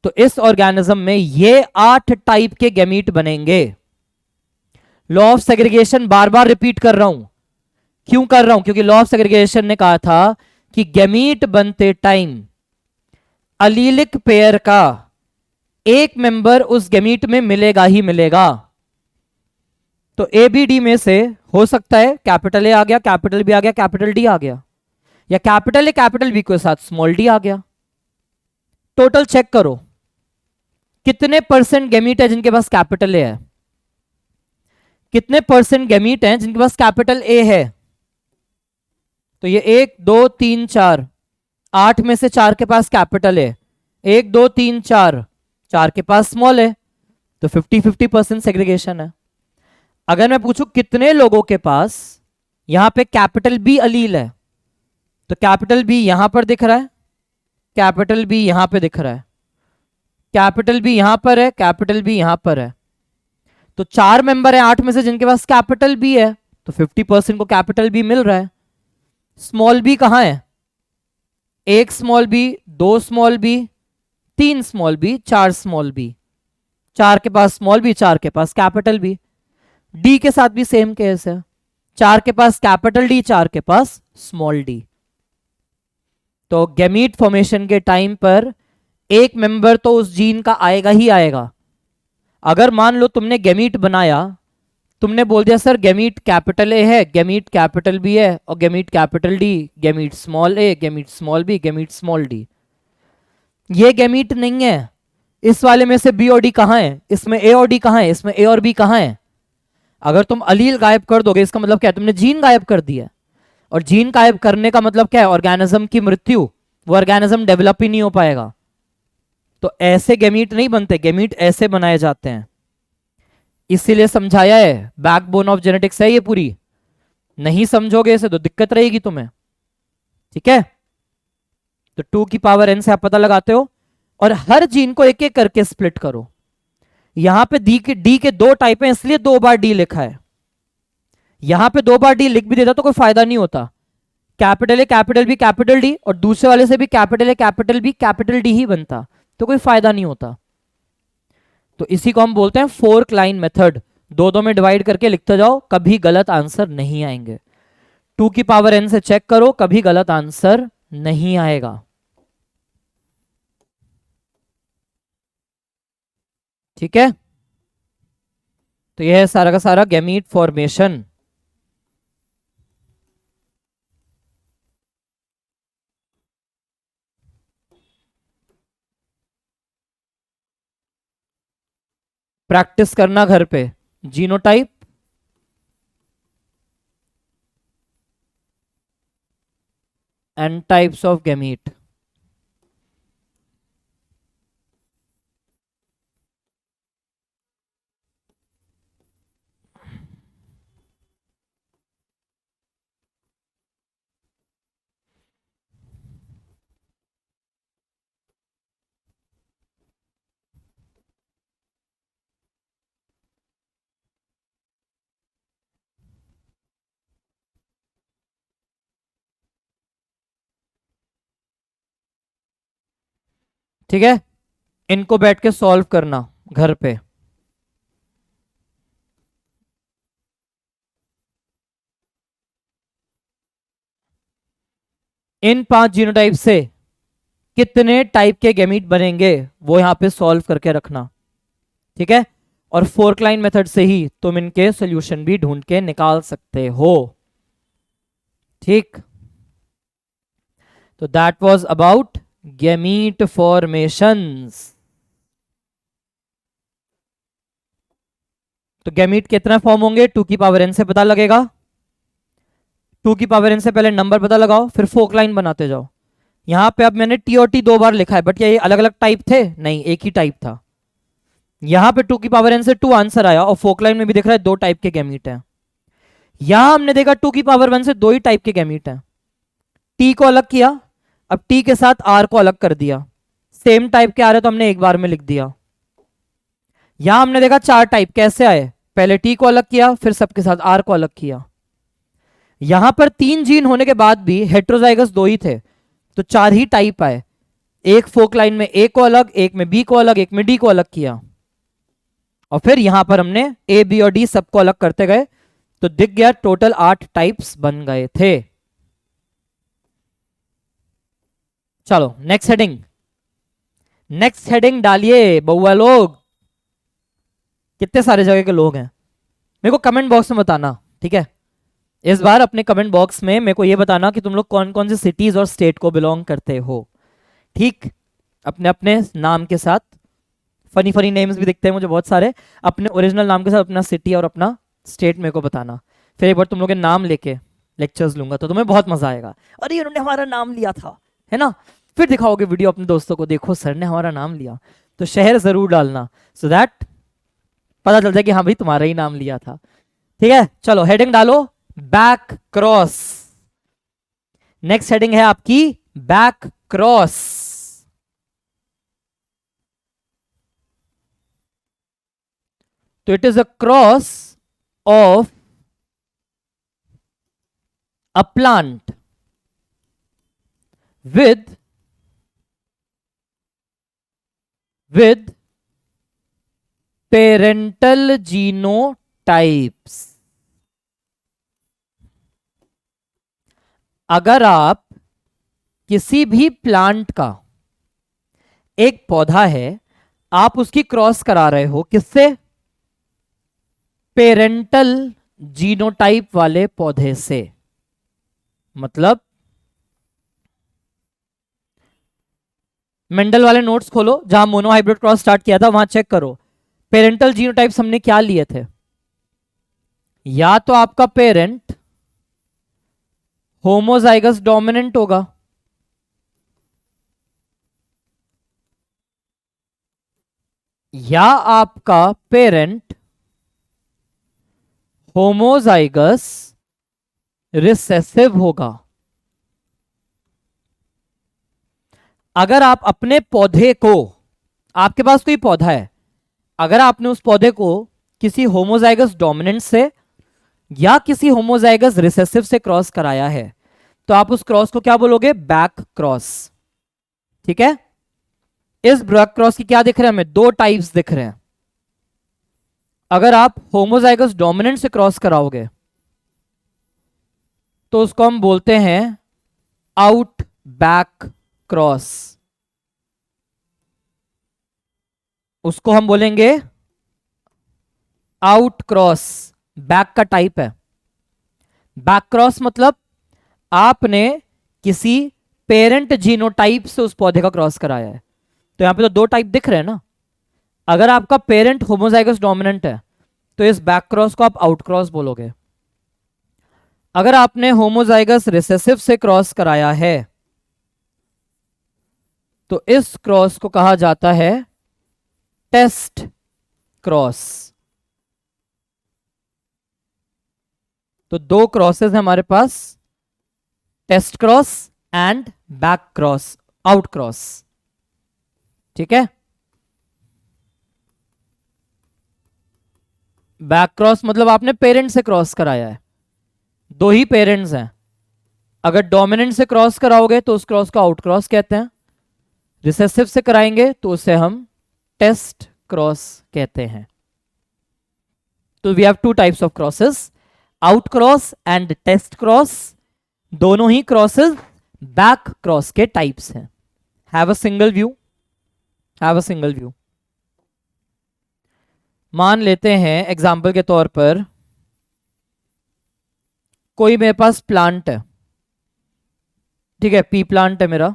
तो इस ऑर्गेनिज्म में ये 8 टाइप के गैमीट बनेंगे। Law of segregation bar bar repeat कर रहा हूं। क्यों कर रहा हूं? क्योंकि लॉ ऑफ सेग्रीगेशन ने कहा था कि गैमीट बनते टाइम अलीलिक पेयर का एक मेंबर उस गैमीट में मिलेगा ही मिलेगा। तो ए बी डी में से हो सकता है कैपिटल ए आ गया, कैपिटल बी आ गया, कैपिटल डी आ गया, या कैपिटल ए कैपिटल बी के साथ स्मॉल डी आ गया। टोटल चेक करो कितने परसेंट गैमीट है जिनके पास कैपिटल ए है, कितने परसेंट गैमीट हैं जिनके पास कैपिटल ए है। तो ये 1 2 3 4, 8 में से 4 के पास कैपिटल है, 1 2 3 4, 4 के पास स्मॉल है। तो 50-50% सेग्रीगेशन है। अगर मैं पूछूं कितने लोगों के पास यहां पे कैपिटल बी अलील है, तो कैपिटल बी यहां पर दिख रहा है, कैपिटल बी यहां पे दिख रहा है, कैपिटल बी यहां पर है, कैपिटल बी यहां पर है। तो 4 मेंबर है 8 में से जिनके पास कैपिटल बी है, तो 50% को कैपिटल बी मिल रहा है। स्मॉल बी कहां है? 1 small B, 2 small B, 3 small B, 4 small B, 4 के पास स्मॉल बी, 4 के पास कैपिटल बी। डी के साथ भी सेम केस है, 4 के पास कैपिटल डी, 4 के पास स्मॉल डी। तो गैमीट फॉर्मेशन के टाइम पर एक मेंबर तो उस जीन का आएगा ही आएगा। अगर मान लो तुमने गैमीट बनाया, तुमने बोल दिया सर गैमीट कैपिटल ए है, गैमीट कैपिटल बी है और gamete capital D, gamete small A, gamete small B, gamete small D. ये गैमीट नहीं है। इस वाले में से बी और डी कहां है? इसमें ए और डी कहां है? इसमें ए और बी कहां है? अगर तुम अलील गायब कर दोगे इसका मतलब क्या है? तुमने जीन गायब कर दिया। और जीन गायब करने का मतलब क्या है? ऑर्गेनिज्म की मृत्यु। वो ऑर्गेनिज्म डेवलप ही नहीं हो पाएगा। तो ऐसे गैमीट नहीं बनते, गैमीट ऐसे बनाए जाते हैं। इसीलिए समझाया है, बैकबोन ऑफ जेनेटिक्स है ये पूरी। नहीं समझोगे इसे तो दिक्कत रहेगी तुम्हें। ठीक है, तो 2 की पावर n से आप पता लगाते हो और हर जीन को एक एक करके स्प्लिट करो। यहां पे डी के 2 टाइप है, इसलिए 2 बार डी लिखा है। यहां पे 2 बार डी लिख भी देता तो कोई फायदा नहीं होता। Capital A capital B capital D और दूसरे वाले से भी capital A capital B capital D ही बनता, तो कोई फायदा नहीं होता। तो इसी को हम बोलते हैं फोर्क लाइन मेथड। 2-2 में डिवाइड करके लिखते जाओ, कभी गलत आंसर नहीं आएंगे। 2 की पावर n से चेक करो, कभी गलत आंसर नहीं आएगा। ठीक है, तो यह है सारा का सारा गैमीट फॉर्मेशन। प्रैक्टिस करना घर पे। Genotype, and types of gamete. ठीक है, इनको बैठ के सॉल्व करना घर पे। इन 5 जीनोटाइप से कितने टाइप के गैमीट बनेंगे वो यहां पे सॉल्व करके रखना, ठीक है। और फोर्क लाइन मेथड से ही तुम इनके सॉल्यूशन भी ढूंढ के निकाल सकते हो, ठीक। तो that was about gamete formations. तो गैमीट कितना फॉर्म होंगे 2 की पावर n से पता लगेगा। 2 की पावर n से पहले नंबर पता लगाओ, फिर फोर्क लाइन बनाते जाओ। यहां पे अब मैंने टी और टी 2 बार लिखा है, बट ये अलग अलग टाइप थे? नहीं, एक ही टाइप था। यहां पे 2 की पावर n से 2 आंसर आया, और फोर्क लाइन में भी दिख रहा है 2 टाइप के गैमीट हैं। यहां हमने देखा 2 की पावर 1 से 2 ही टाइप के गैमीट हैं। टी को अलग किया, अब टी के साथ आर को अलग कर दिया। सेम टाइप के आ रहे तो हमने एक बार में लिख दिया। यहां हमने देखा 4 टाइप कैसे आए, पहले टी को अलग किया, फिर सबके साथ आर को अलग किया। यहां पर 3 जीन होने के बाद भी हेट्रोजाइगस 2 ही थे, तो 4 ही टाइप आए। एक फोक लाइन में ए को अलग, एक में बी को अलग, एक में डी को अलग किया, और फिर यहां पर हमने ए बी और डी सबको अलग करते गए, तो दिख गया टोटल 8 टाइप्स बन गए थे। चलो नेक्स्ट हेडिंग, नेक्स्ट हेडिंग डालिए बउआ लोग। कितने सारे जगह के लोग हैं मेरे को कमेंट बॉक्स में बताना, ठीक है। इस बार अपने कमेंट बॉक्स में मेरे को ये बताना कि तुम लोग कौन कौन से सिटीज और स्टेट को बिलोंग करते हो, ठीक। अपने अपने नाम के साथ, फनी फनी नेम्स भी दिखते हैं मुझे बहुत सारे, अपने ओरिजिनल नाम के साथ अपना सिटी और अपना स्टेट मेरे को बताना। फिर एक बार तुम लोग के नाम लेके लेक्चर्स लूंगा तो तुम्हें बहुत मजा आएगा। अरे उन्होंने हमारा नाम लिया था, है ना। फिर दिखाओगे वीडियो अपने दोस्तों को, देखो सर ने हमारा नाम लिया। तो शहर जरूर डालना, सो दैट पता चलता है कि हाँ भाई तुम्हारा ही नाम लिया था, ठीक है। चलो हेडिंग डालो, बैक क्रॉस। नेक्स्ट हेडिंग है आपकी बैक क्रॉस। तो it is a cross of a plant with parental genotypes। अगर आप किसी भी प्लांट का एक पौधा है, आप उसकी क्रॉस करा रहे हो किससे? पेरेंटल जीनोटाइप वाले पौधे से। मतलब मेंडल वाले नोट्स खोलो, जहां मोनोहाइब्रिड क्रॉस स्टार्ट किया था वहां चेक करो पेरेंटल जीनोटाइप्स हमने क्या लिए थे। या तो आपका पेरेंट होमोजाइगस डोमिनेंट होगा, या आपका पेरेंट होमोजाइगस रिसेसिव होगा। अगर आप अपने पौधे को, आपके पास कोई पौधा है, अगर आपने उस पौधे को किसी होमोजाइगस डोमिनेंट से या किसी होमोजाइगस रिसेसिव से क्रॉस कराया है, तो आप उस क्रॉस को क्या बोलोगे? बैक क्रॉस, ठीक है। इस बैक क्रॉस की क्या दिख रहे हैं हमें? 2 टाइप्स दिख रहे हैं। अगर आप होमोजाइगस डोमिनेंट से क्रॉस कराओगे तो उसको हम बोलते हैं आउट बैक क्रॉस, उसको हम बोलेंगे आउट क्रॉस। बैक का टाइप है। बैक क्रॉस मतलब आपने किसी पेरेंट जीनोटाइप से उस पौधे का क्रॉस कराया है। तो यहां पे तो 2 टाइप दिख रहे हैं ना। अगर आपका पेरेंट होमोजाइगस डोमिनेंट है तो इस बैक क्रॉस को आप आउट क्रॉस बोलोगे। अगर आपने होमोजाइगस रिसेसिव से क्रॉस कराया है तो इस क्रॉस को कहा जाता है टेस्ट क्रॉस। तो 2 क्रॉसेस हैं हमारे पास, test cross and back cross, out cross, ठीक है। बैक क्रॉस मतलब आपने पेरेंट से क्रॉस कराया है, 2 ही पेरेंट्स हैं। अगर डोमिनेंट से क्रॉस कराओगे तो उस क्रॉस को आउट क्रॉस कहते हैं, रिसेसिव से कराएंगे तो उसे हम टेस्ट क्रॉस कहते हैं। तो we have two types of crosses, out cross and test cross. दोनों ही क्रॉसेस बैक क्रॉस के टाइप्स हैं। Have a single view, have a single view. मान लेते हैं एग्जाम्पल के तौर पर कोई मेरे पास प्लांट है, ठीक है, पी प्लांट है मेरा।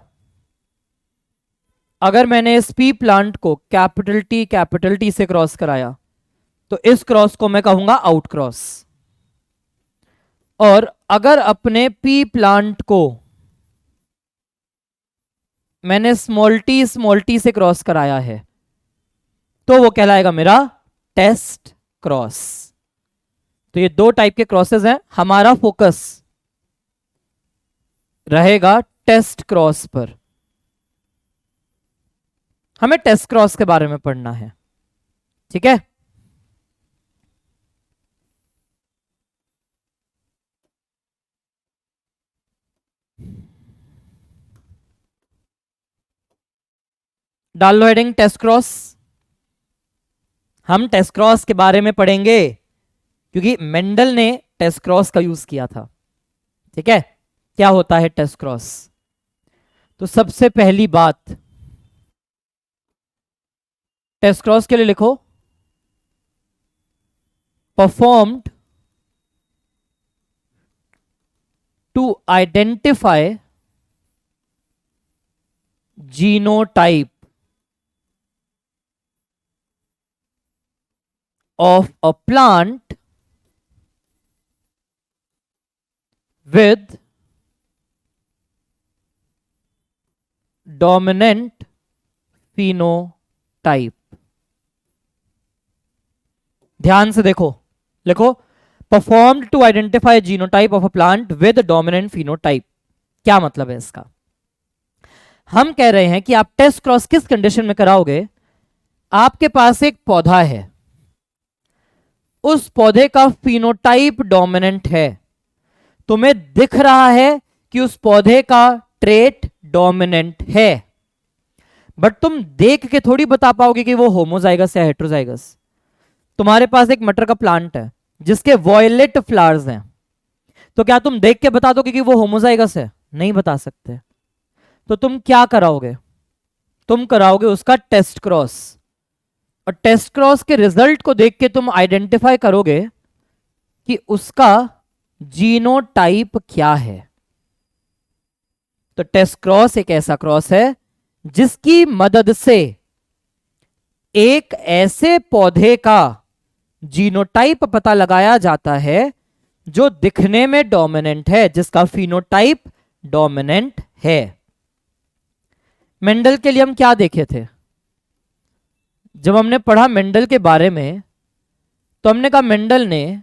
अगर मैंने इस पी प्लांट को कैपिटल टी से क्रॉस कराया तो इस क्रॉस को मैं कहूंगा आउट क्रॉस। और अगर अपने पी प्लांट को मैंने स्मॉल टी से क्रॉस कराया है तो वो कहलाएगा मेरा टेस्ट क्रॉस। तो ये दो टाइप के क्रॉसेस हैं। हमारा फोकस रहेगा टेस्ट क्रॉस पर। हमें टेस्ट क्रॉस के बारे में पढ़ना है, ठीक है। डाल लो हेडिंग टेस्ट क्रॉस। हम टेस्ट क्रॉस के बारे में पढ़ेंगे क्योंकि मेंडल ने टेस्ट क्रॉस का यूज किया था, ठीक है। क्या होता है टेस्ट क्रॉस? तो सबसे पहली बात, टेस्ट क्रॉस के लिए लिखो performed to identify genotype of a plant with dominant phenotype। ध्यान से देखो, लिखो performed to identify genotype of a plant with dominant phenotype. क्या मतलब है इसका? हम कह रहे हैं कि आप टेस्ट क्रॉस किस कंडीशन में कराओगे? आपके पास एक पौधा है, उस पौधे का फिनोटाइप डोमिनेंट है, तुम्हें दिख रहा है कि उस पौधे का ट्रेट डोमिनेंट है, बट तुम देख के थोड़ी बता पाओगे कि वो होमोजाइगस या हेट्रोजाइगस। तुम्हारे पास एक मटर का प्लांट है जिसके वॉयलेट फ्लावर्स हैं, तो क्या तुम देख के बता दोगे कि वो होमोजाइगस है? नहीं बता सकते। तो तुम क्या कराओगे? तुम कराओगे उसका टेस्ट क्रॉस, और टेस्ट क्रॉस के रिजल्ट को देख के तुम आइडेंटिफाई करोगे कि उसका जीनोटाइप क्या है। तो टेस्ट क्रॉस एक ऐसा क्रॉस है जिसकी मदद से एक ऐसे पौधे का जीनोटाइप पता लगाया जाता है जो दिखने में डोमिनेंट है, जिसका फिनोटाइप डोमिनेंट है। मेंडल के लिए हम क्या देखे थे? जब हमने पढ़ा मेंडल के बारे में तो हमने कहा मेंडल ने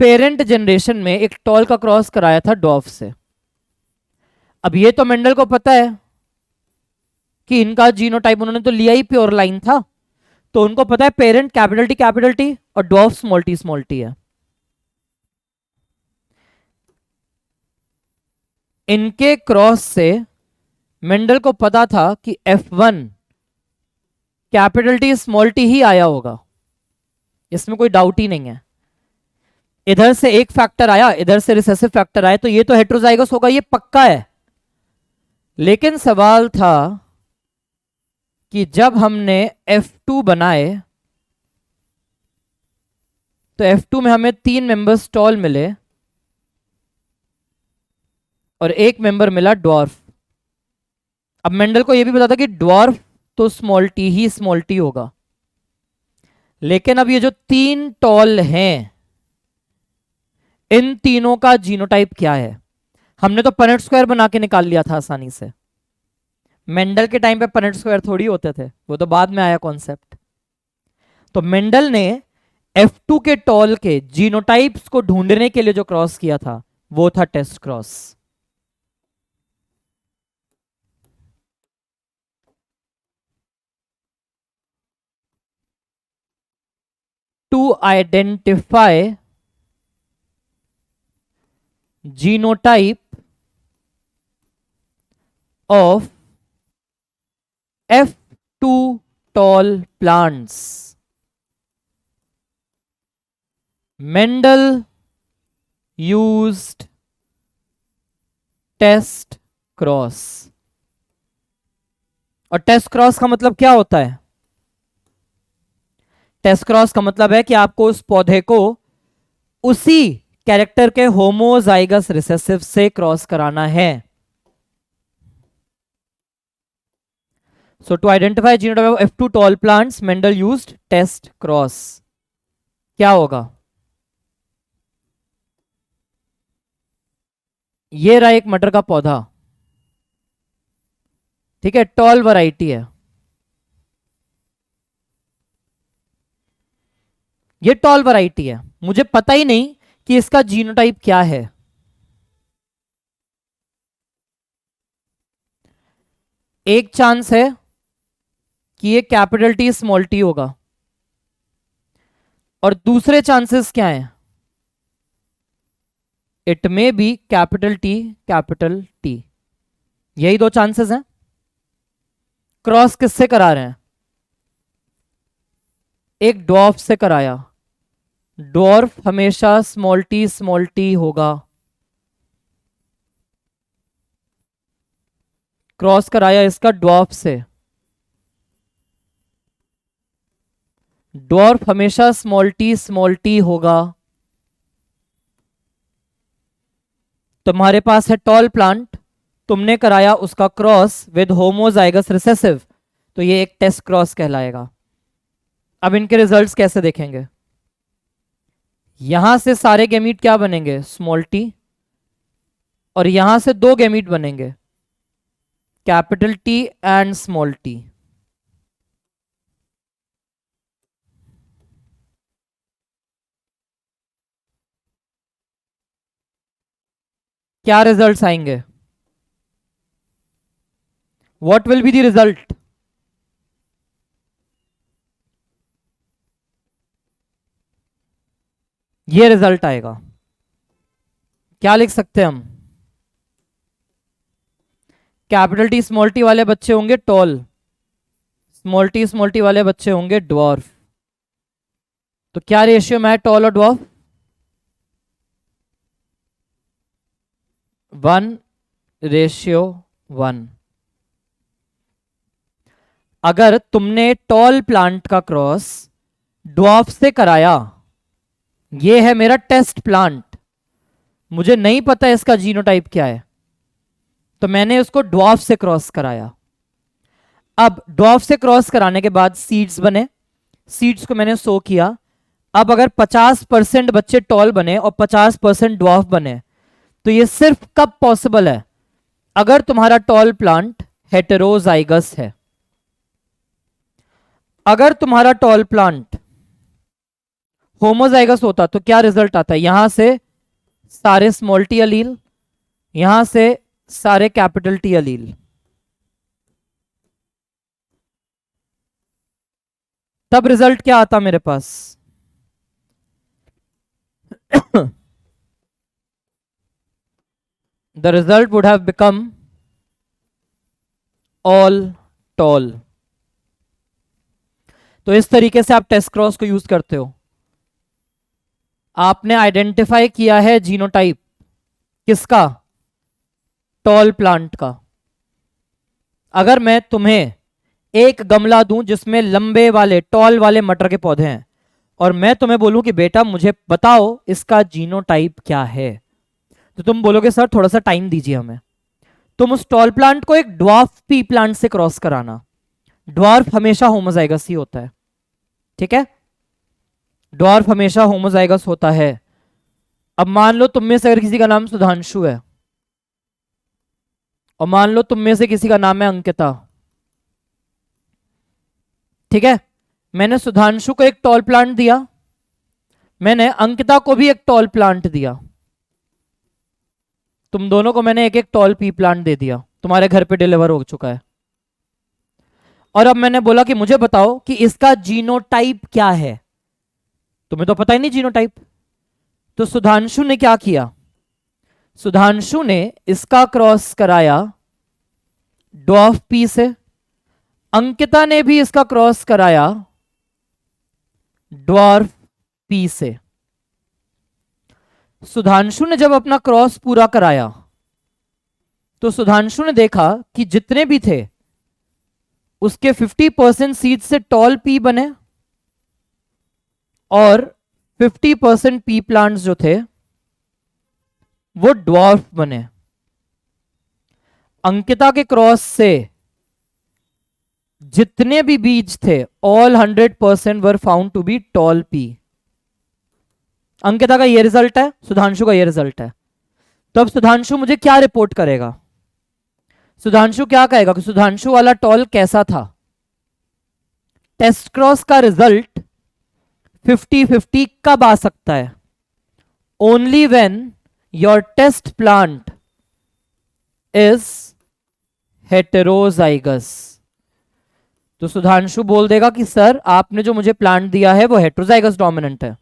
पेरेंट जनरेशन में एक टॉल का क्रॉस कराया था डॉफ से। अब ये तो मेंडल को पता है कि इनका जीनोटाइप उन्होंने तो लिया ही प्योर लाइन था, तो उनको पता है पेरेंट कैपिटल टी और डॉफ स्मॉल टी है। इनके क्रॉस से मेंडल को पता था कि F1 capital T small T ही आया होगा, इसमें कोई डाउट ही नहीं है। इधर से एक फैक्टर आया, इधर से रिसेसिव फैक्टर आया, तो ये तो हेट्रोजाइगस होगा, ये पक्का है। लेकिन सवाल था कि जब हमने F2 बनाए तो F2 में हमें 3 मेंबर्स टॉल मिले और एक मेंबर मिला ड्वार्फ। अब मेंडल को यह भी पता था कि ड्वार्फ तो स्मॉल टी होगा, लेकिन अब ये जो 3 टॉल हैं, इन तीनों का जीनोटाइप क्या है? हमने तो पनेट स्क्वायर बना के निकाल लिया था आसानी से। मेंडल के टाइम पे पनेट स्क्वायर थोड़ी होते थे, वो तो बाद में आया कॉन्सेप्ट। तो मेंडल ने F2 के टॉल के जीनोटाइप्स को ढूंढने के लिए जो क्रॉस किया था वो था test cross. To identify genotype of F2 tall plants. Mendel used test cross. और टेस्ट क्रॉस का मतलब क्या होता है? टेस्ट क्रॉस का मतलब है कि आपको उस पौधे को उसी कैरेक्टर के होमोजाइगस रिसेसिव से क्रॉस कराना है। So to identify genotype of F2 tall plants Mendel used test cross. क्या होगा? ये रहा एक मटर का पौधा, ठीक है, टॉल वैरायटी है। ये टॉल वैरायटी है, मुझे पता ही नहीं कि इसका जीनोटाइप क्या है। एक चांस है कि ये कैपिटल टी स्मॉल टी होगा, और दूसरे चांसेस क्या हैं? It may be capital T. यही दो चांसेस हैं। क्रॉस किससे करा रहे हैं? एक डॉर्फ से कराया। डॉर्फ हमेशा स्मॉल टी होगा। क्रॉस कराया इसका डॉर्फ से। डॉर्फ हमेशा स्मॉल टी होगा। तुम्हारे पास है टॉल प्लांट, तुमने कराया उसका क्रॉस विद होमोजाइगस रिसेसिव, तो ये एक टेस्ट क्रॉस कहलाएगा। अब इनके रिजल्ट्स कैसे देखेंगे? यहां से सारे गैमीट क्या बनेंगे? Small T. और यहां से दो गैमीट बनेंगे, capital T and small T. क्या रिजल्ट्स आएंगे? What will be the result? ये रिजल्ट आएगा। क्या लिख सकते हैं हम? कैपिटल टी वाले बच्चे होंगे टॉल, स्मॉल टी वाले बच्चे होंगे ड्वार्फ। तो क्या रेशियो में है टॉल और ड्वार्फ? 1:1। अगर तुमने टॉल प्लांट का क्रॉस ड्वार्फ से कराया, ये है मेरा टेस्ट प्लांट, मुझे नहीं पता इसका जीनोटाइप क्या है, तो मैंने उसको ड्वार्फ से क्रॉस कराया। अब ड्वार्फ से क्रॉस कराने के बाद सीड्स बने, सीड्स को मैंने सो किया। अब अगर 50% बच्चे टॉल बने और 50% ड्वार्फ बने, तो ये सिर्फ कब पॉसिबल है? अगर तुम्हारा टॉल प्लांट हेटेरोजाइगस है। अगर तुम्हारा टॉल प्लांट होमोजाइगस होता तो क्या रिजल्ट आता है? यहां से सारे स्मॉल टी अलील, यहां से सारे कैपिटल टी अलील। तब रिजल्ट क्या आता मेरे पास? The result would have become all tall. तो इस तरीके से आप टेस्ट क्रॉस को यूज करते हो। आपने आइडेंटिफाई किया है जीनोटाइप किसका? टॉल प्लांट का। अगर मैं तुम्हें एक गमला दूं जिसमें लंबे वाले टॉल वाले मटर के पौधे हैं, और मैं तुम्हें बोलूं कि बेटा मुझे बताओ इसका जीनोटाइप क्या है, तो तुम बोलोगे सर थोड़ा सा टाइम दीजिए हमें। तुम उस टॉल प्लांट को एक ड्वार्फ पी प्लांट से क्रॉस कराना। ड्वार्फ हमेशा होमोजाइगस ही होता है, ठीक है, ड्वार्फ हमेशा होमोजाइगस होता है। अब मान लो तुम में से अगर किसी का नाम सुधांशु है, और मान लो तुम में से किसी का नाम है अंकिता, ठीक है, मैंने सुधांशु को एक टॉल प्लांट दिया, मैंने अंकिता को भी एक टॉल प्लांट दिया, तुम दोनों को मैंने एक एक टॉल पी प्लांट दे दिया, तुम्हारे घर पे डिलीवर हो चुका है। और अब मैंने बोला कि मुझे बताओ कि इसका जीनोटाइप क्या है। तुम्हें तो पता ही नहीं जीनोटाइप। तो सुधांशु ने क्या किया? सुधांशु ने इसका क्रॉस कराया ड्वार्फ पी से। अंकिता ने भी इसका क्रॉस कराया ड्वार्फ पी से। सुधांशु ने जब अपना क्रॉस पूरा कराया तो सुधांशु ने देखा कि जितने भी थे उसके 50% सीड से टॉल पी बने और 50% पी प्लांट्स जो थे वो ड्वार्फ बने। अंकिता के क्रॉस से जितने भी बीज थे all 100% were found to be tall pea. Ankita का ये रिजल्ट है, सुधांशु का ये रिजल्ट है। तो अब सुधांशु मुझे क्या रिपोर्ट करेगा? सुधांशु क्या कहेगा कि सुधांशु वाला टॉल कैसा था? टेस्ट क्रॉस का रिजल्ट 50-50 कब आ सकता है? Only when your test plant is heterozygous. तो सुधांशु बोल देगा कि सर आपने जो मुझे प्लांट दिया है वो हेटेरोजाइगस डोमिनेंट है।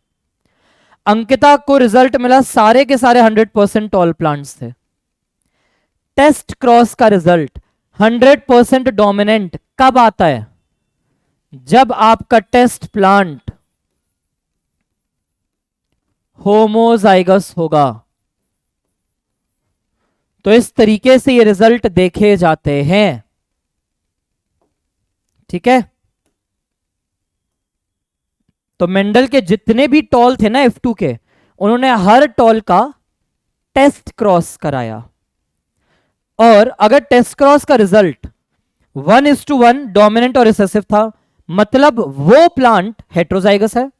अंकिता को रिजल्ट मिला सारे के सारे 100% टॉल प्लांट्स थे। टेस्ट क्रॉस का रिजल्ट 100% डोमिनेंट कब आता है? जब आपका टेस्ट प्लांट होमोजाइगस होगा। तो इस तरीके से ये रिजल्ट देखे जाते हैं। ठीक है, तो मेंडल के जितने भी टॉल थे ना F2 के, उन्होंने हर टॉल का टेस्ट क्रॉस कराया। और अगर टेस्ट क्रॉस का रिजल्ट 1:1 डोमिनेंट और रिसेसिव था, मतलब वो प्लांट हेटेरोजाइगस है।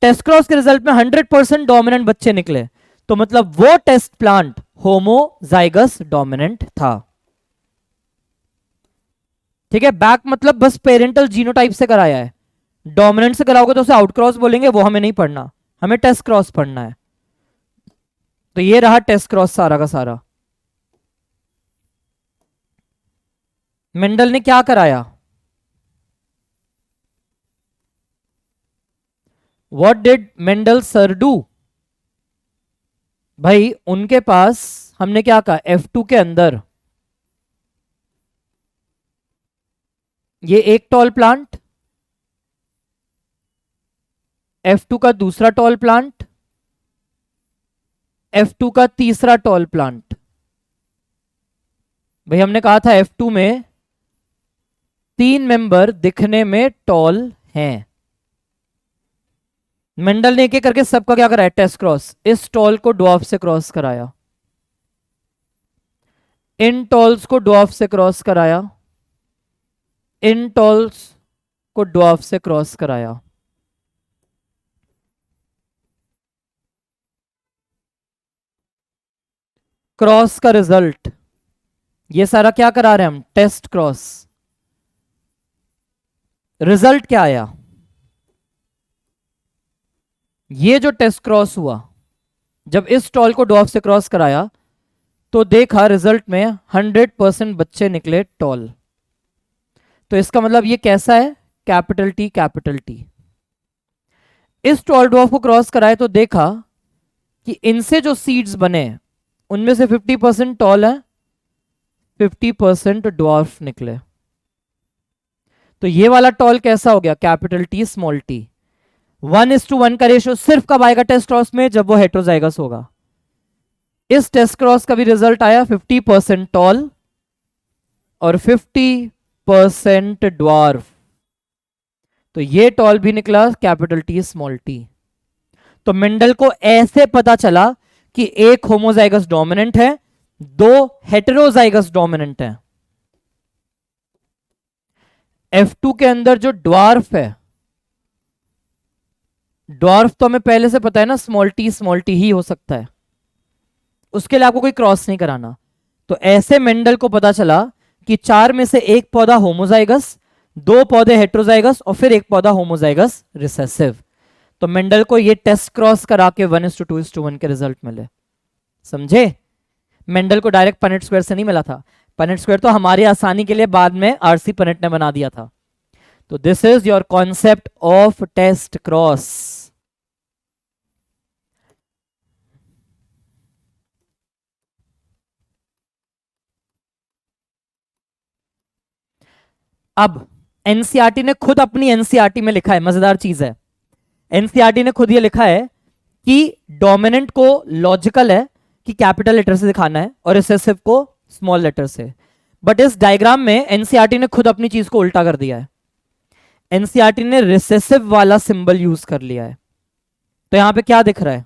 टेस्ट क्रॉस के रिजल्ट में 100% डोमिनेंट बच्चे निकले, तो मतलब वो टेस्ट प्लांट होमोजाइगस डोमिनेंट था। ठीक है, बैक मतलब बस पेरेंटल जीनोटाइप से कराया है। डोमिनेंट से कराओगे तो उसे आउटक्रॉस बोलेंगे, वो हमें नहीं पढ़ना, हमें टेस्ट क्रॉस पढ़ना है। तो ये रहा टेस्ट क्रॉस सारा का सारा। मेंडल ने क्या कराया? What did Mendel sir do? भाई उनके पास हमने क्या कहा, F2 के अंदर ये एक टॉल प्लांट, F2 का दूसरा टॉल प्लांट, F2 का तीसरा टॉल प्लांट। भाई हमने कहा था F2 में 3 मेंबर दिखने में टॉल हैं। मेंडल ने एक एक करके सबका क्या कराया? Test cross. इस टॉल को ड्वार्फ से क्रॉस कराया, इन टॉल्स को ड्वार्फ से क्रॉस कराया, इन टॉल्स को ड्वार्फ से क्रॉस कराया। क्रॉस का रिजल्ट ये सारा क्या करा रहे हैं हम? Test cross. रिजल्ट क्या आया? ये जो टेस्ट क्रॉस हुआ, जब इस टॉल को ड्वार्फ से क्रॉस कराया तो देखा रिजल्ट में 100% बच्चे निकले टॉल। तो इसका मतलब ये कैसा है? Capital T capital T. इस टॉल ड्वार्फ को क्रॉस कराए तो देखा कि इनसे जो सीड्स बने उनमें से 50% टॉल है, 50% ड्वार्फ निकले। तो ये वाला टॉल कैसा हो गया? Capital T small T. 1:1 का रेशियो सिर्फ कब आएगा टेस्ट क्रॉस में? जब वो हेटेरोजाइगस होगा। इस टेस्ट क्रॉस का भी रिजल्ट आया 50% टॉल और 50% ड्वार्फ। तो ये टॉल भी निकला कैपिटल टी स्मॉल टी। तो मेंडल को ऐसे पता चला कि एक होमोजाइगस डोमिनेंट है, 2 हेटेरोजाइगस डोमिनेंट है। F2 के अंदर जो ड्वार्फ है, ड्वार्फ तो हमें पहले से पता है ना, स्मॉल टी ही हो सकता है, उसके लिए आपको कोई क्रॉस नहीं कराना। तो ऐसे मेंडल को पता चला कि 4 में से एक पौधा होमोजाइगस, 2 पौधे हेटेरोजाइगस और फिर एक पौधा होमोजाइगस रिसेसिव। तो मेंडल को ये टेस्ट क्रॉस करा के 1:2:1 के रिजल्ट मिले। समझे? मेंडल को डायरेक्ट पनेट स्क्वायर से नहीं मिला था। पनेट स्क्वायर तो हमारी आसानी के लिए बाद में आरसी पनेट ने बना दिया था। तो this is your concept of test cross. अब एनसीईआरटी ने खुद अपनी एनसीईआरटी में लिखा है, मजेदार चीज है, एनसीईआरटी ने खुद ये लिखा है कि डोमिनेंट को लॉजिकल है कि कैपिटल लेटर से दिखाना है और रिसेसिव को स्मॉल लेटर से, बट इस डायग्राम में एनसीईआरटी ने खुद अपनी चीज को उल्टा कर दिया है। एनसीईआरटी ने रिसेसिव वाला सिंबल यूज कर लिया है। तो यहां पे क्या दिख रहा है,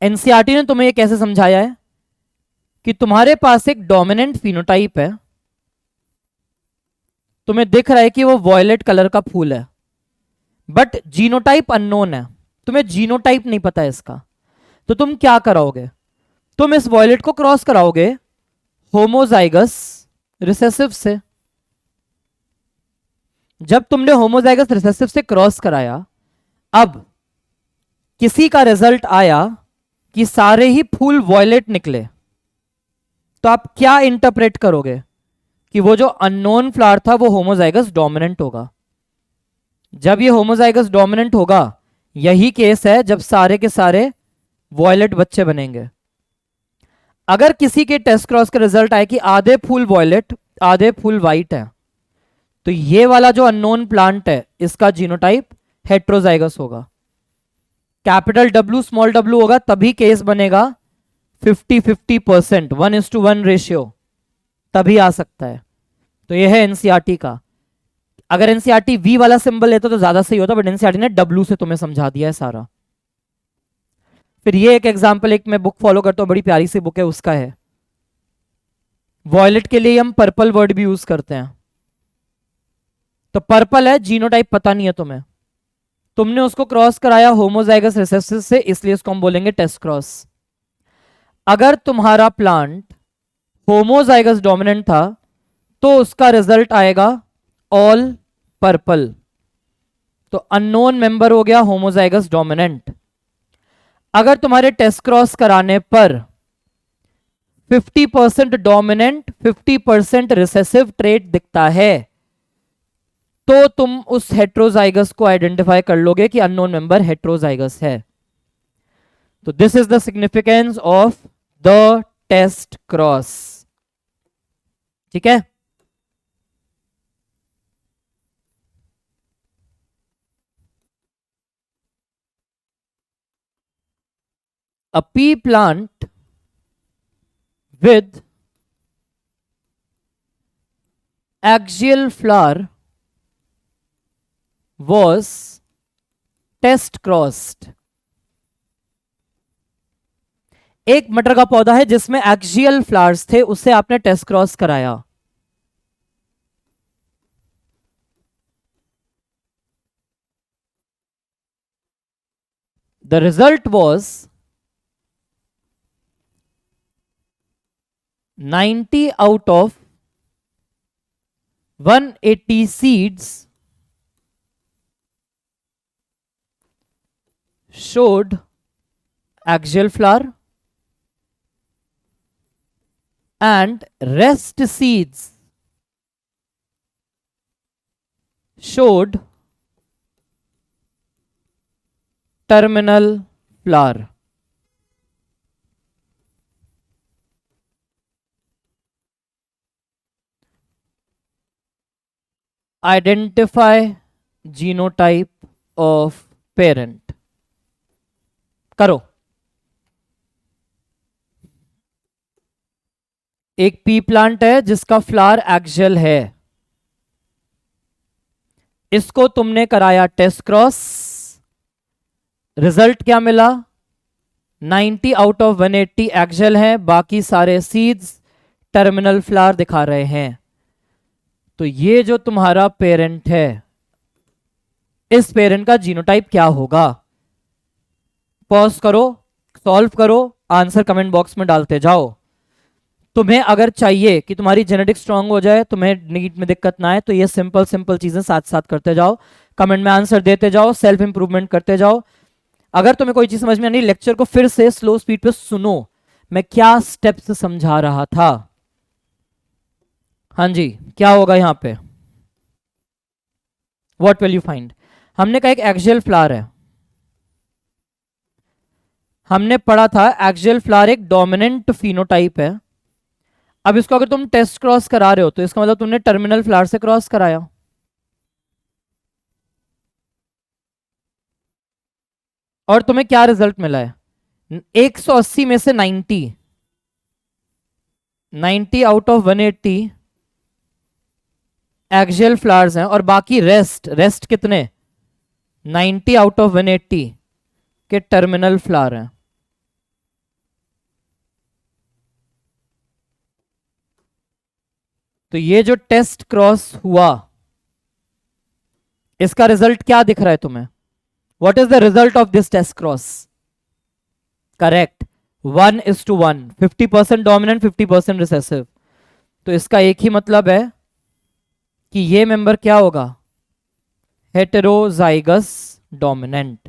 एनसीईआरटी ने तुम्हें ये कैसे समझाया है कि तुम्हारे पास एक डोमिनेंट फिनोटाइप है, तुम्हें दिख रहा है कि वो वॉयलेट कलर का फूल है, बट जीनोटाइप अननोन है, तुम्हें जीनोटाइप नहीं पता है इसका। तो तुम क्या कराओगे, तुम इस वॉयलेट को क्रॉस कराओगे होमोजाइगस रिसेसिव से। जब तुमने होमोजाइगस रिसेसिव से क्रॉस कराया, अब किसी का रिजल्ट आया कि सारे ही फूल वॉयलेट निकले, तो आप क्या इंटरप्रेट करोगे कि वो जो अननोन फ्लावर था वो होमोजाइगस डोमिनेंट होगा। जब ये होमोजाइगस डोमिनेंट होगा, यही केस है जब सारे के सारे वॉयलेट बच्चे बनेंगे। अगर किसी के टेस्ट क्रॉस का रिजल्ट आए कि आधे फूल वॉयलेट आधे फूल वाइट है, तो ये वाला जो अननोन प्लांट है इसका जीनोटाइप हेट्रोजाइगस होगा। कैपिटल डब्ल्यू स्मॉल डब्ल्यू होगा तभी केस बनेगा 50-50%, 1:1 रेशियो तभी आ सकता है। तो यह है एनसीईआरटी का। अगर एनसीईआरटी वी वाला सिंबल लेता तो ज्यादा सही होता, बट एनसीईआरटी ने डब्ल्यू से तुम्हें समझा दिया है सारा। फिर ये एक एग्जांपल, एक मैं बुक फॉलो करता हूं, बड़ी प्यारी सी बुक है, उसका है वॉयलेट के लिए हम पर्पल वर्ड भी यूज करते हैं। तो पर्पल है, जीनोटाइप पता नहीं है तुम्हें, तुमने उसको क्रॉस कराया होमोजाइगस रिसेसिव से, इसलिए इसको हम बोलेंगे टेस्ट क्रॉस। अगर तुम्हारा प्लांट होमोजाइगस डोमिनेंट था तो उसका रिजल्ट आएगा ऑल पर्पल, तो अननोन मेंबर हो गया होमोजाइगस डोमिनेंट। अगर तुम्हारे टेस्ट क्रॉस कराने पर 50% डोमिनेंट 50% रिसेसिव ट्रेट दिखता है, तो तुम उस हेट्रोजाइगस को आइडेंटिफाई कर लोगे कि अननोन मेंबर हेट्रोजाइगस है। तो this is the significance of the test cross. ठीक है, a pea plant with axial flower was test crossed। एक मटर का पौधा है जिसमें एक्सियल फ्लावर्स थे, उससे आपने टेस्ट क्रॉस कराया। The result was 90 out of 180 seeds showed axial flower and rest seeds showed terminal flower। Identify genotype of parent करो। एक पी प्लांट है जिसका फ्लावर एक्सियल है, इसको तुमने कराया टेस्ट क्रॉस, रिजल्ट क्या मिला 90 out of 180 एक्सियल है, बाकी सारे सीड्स टर्मिनल फ्लावर दिखा रहे हैं। तो ये जो तुम्हारा पेरेंट है, इस पेरेंट का जीनोटाइप क्या होगा? पॉज करो, सॉल्व करो, आंसर कमेंट बॉक्स में डालते जाओ। तुम्हें अगर चाहिए कि तुम्हारी जेनेटिक स्ट्रांग हो जाए, तुम्हें नीट में दिक्कत ना आए, तो ये सिंपल सिंपल चीजें साथ साथ करते जाओ, कमेंट में आंसर देते जाओ, सेल्फ इंप्रूवमेंट करते जाओ। अगर तुम्हें कोई चीज समझ में नहीं, लेक्चर को फिर से स्लो स्पीड पे सुनो, मैं क्या स्टेप्स समझा रहा था। हाँ जी, क्या होगा यहां पे? What will you find? हमने कहा एक एक्सियल फ्लावर है, हमने पढ़ा था एक्सियल फ्लावर एक डोमिनेंट फिनोटाइप है। अब इसको अगर तुम टेस्ट क्रॉस करा रहे हो तो इसका मतलब तुमने टर्मिनल फ्लावर से क्रॉस कराया, और तुम्हें क्या रिजल्ट मिला है? 180 में से 90 आउट ऑफ 180 एक्सियल फ्लावर्स हैं, और बाकी रेस्ट कितने? 90 आउट ऑफ 180 के टर्मिनल फ्लावर हैं। तो ये जो टेस्ट क्रॉस हुआ, इसका रिजल्ट क्या दिख रहा है तुम्हें? What is the result of this test cross? Correct, 1:1, 50% dominant 50% recessive. तो इसका एक ही मतलब है कि ये मेंबर क्या होगा? Heterozygous dominant.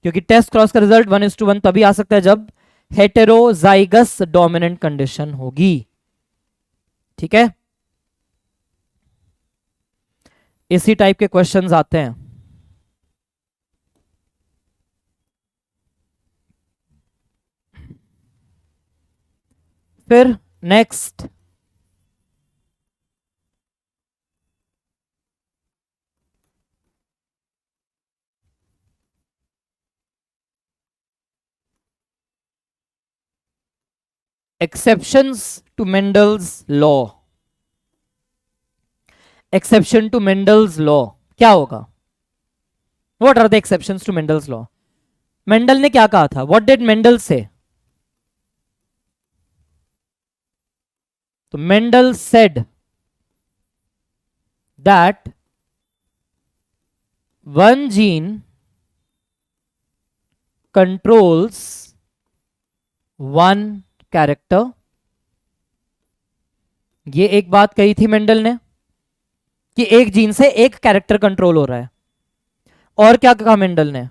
क्योंकि टेस्ट क्रॉस का रिजल्ट 1:1 तभी आ सकता है जब हेटेरोजाइगस डोमिनेंट कंडीशन होगी। ठीक है, इसी टाइप के क्वेश्चंस आते हैं। फिर next, exceptions to Mendel's law. Exception to Mendel's law क्या होगा? What are the exceptions to Mendel's law? Mendel ने क्या कहा था? What did Mendel say? तो Mendel said that one gene controls one character. ये एक बात कही थी मेंडल ने कि एक जीन से एक कैरेक्टर कंट्रोल हो रहा है। और क्या कहा मेंडल ने?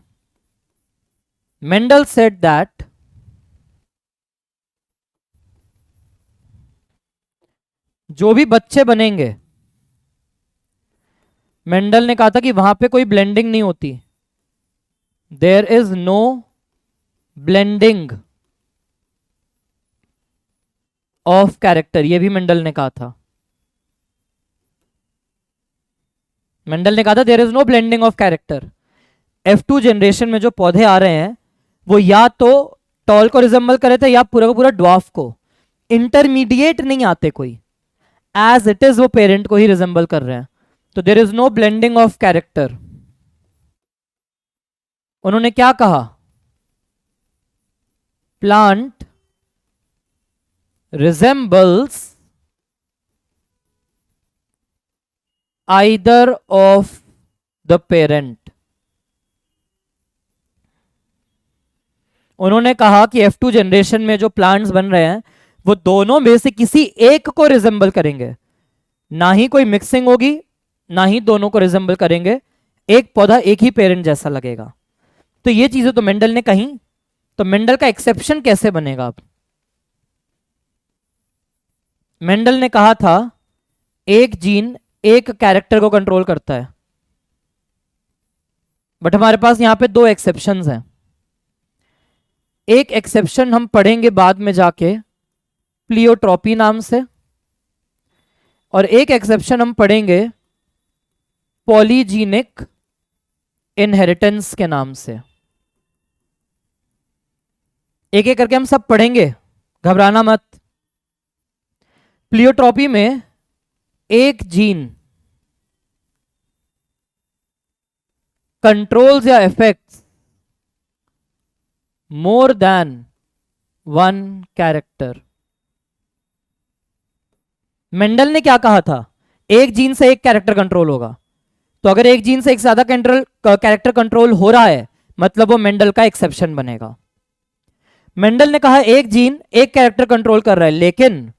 मेंडल सेड दैट जो भी बच्चे बनेंगे, मेंडल ने कहा था कि वहां पे कोई ब्लेंडिंग नहीं होती, there is no blending of character. ये भी मेंडल ने कहा था। मेंडल ने कहा था there is no blending of character. F2 generation में जो पौधे आ रहे हैं वो या तो टॉल को रिजेंबल करे थे या पूरा का पूरा ड्वार्फ को, इंटरमीडिएट नहीं आते कोई, एज इट इज वो पेरेंट को ही रिजेंबल कर रहे हैं। तो there is no blending of character. उन्होंने क्या कहा? Plant resembles either of the parent. उन्होंने कहा कि F2 जनरेशन में जो प्लांट्स बन रहे हैं वो दोनों में से किसी एक को रिजेंबल करेंगे, ना ही कोई मिक्सिंग होगी, ना ही दोनों को रिजेंबल करेंगे। एक पौधा एक ही पेरेंट जैसा लगेगा। तो ये चीजें तो मेंडल ने कही। तो मेंडल का एक्सेप्शन कैसे बनेगा? अब मेंडल ने कहा था एक जीन एक कैरेक्टर को कंट्रोल करता है, बट हमारे पास यहां पे दो एक्सेप्शंस हैं। एक एक्सेप्शन हम पढ़ेंगे बाद में जाके प्लियोट्रॉपी नाम से, और एक एक्सेप्शन हम पढ़ेंगे पॉलीजीनिक इनहेरिटेंस के नाम से। एक एक करके हम सब पढ़ेंगे, घबराना मत। प्लियोट्रॉपी में एक जीन कंट्रोल्स या effects more than one character. Mendel ने क्या कहा था? एक जीन से एक कैरेक्टर कंट्रोल होगा। तो अगर एक जीन से एक ज्यादा कैरेक्टर कंट्रोल हो रहा है मतलब वो मेंडल का एक्सेप्शन बनेगा। मेंडल ने कहा एक जीन एक कैरेक्टर कंट्रोल कर रहा है, लेकिन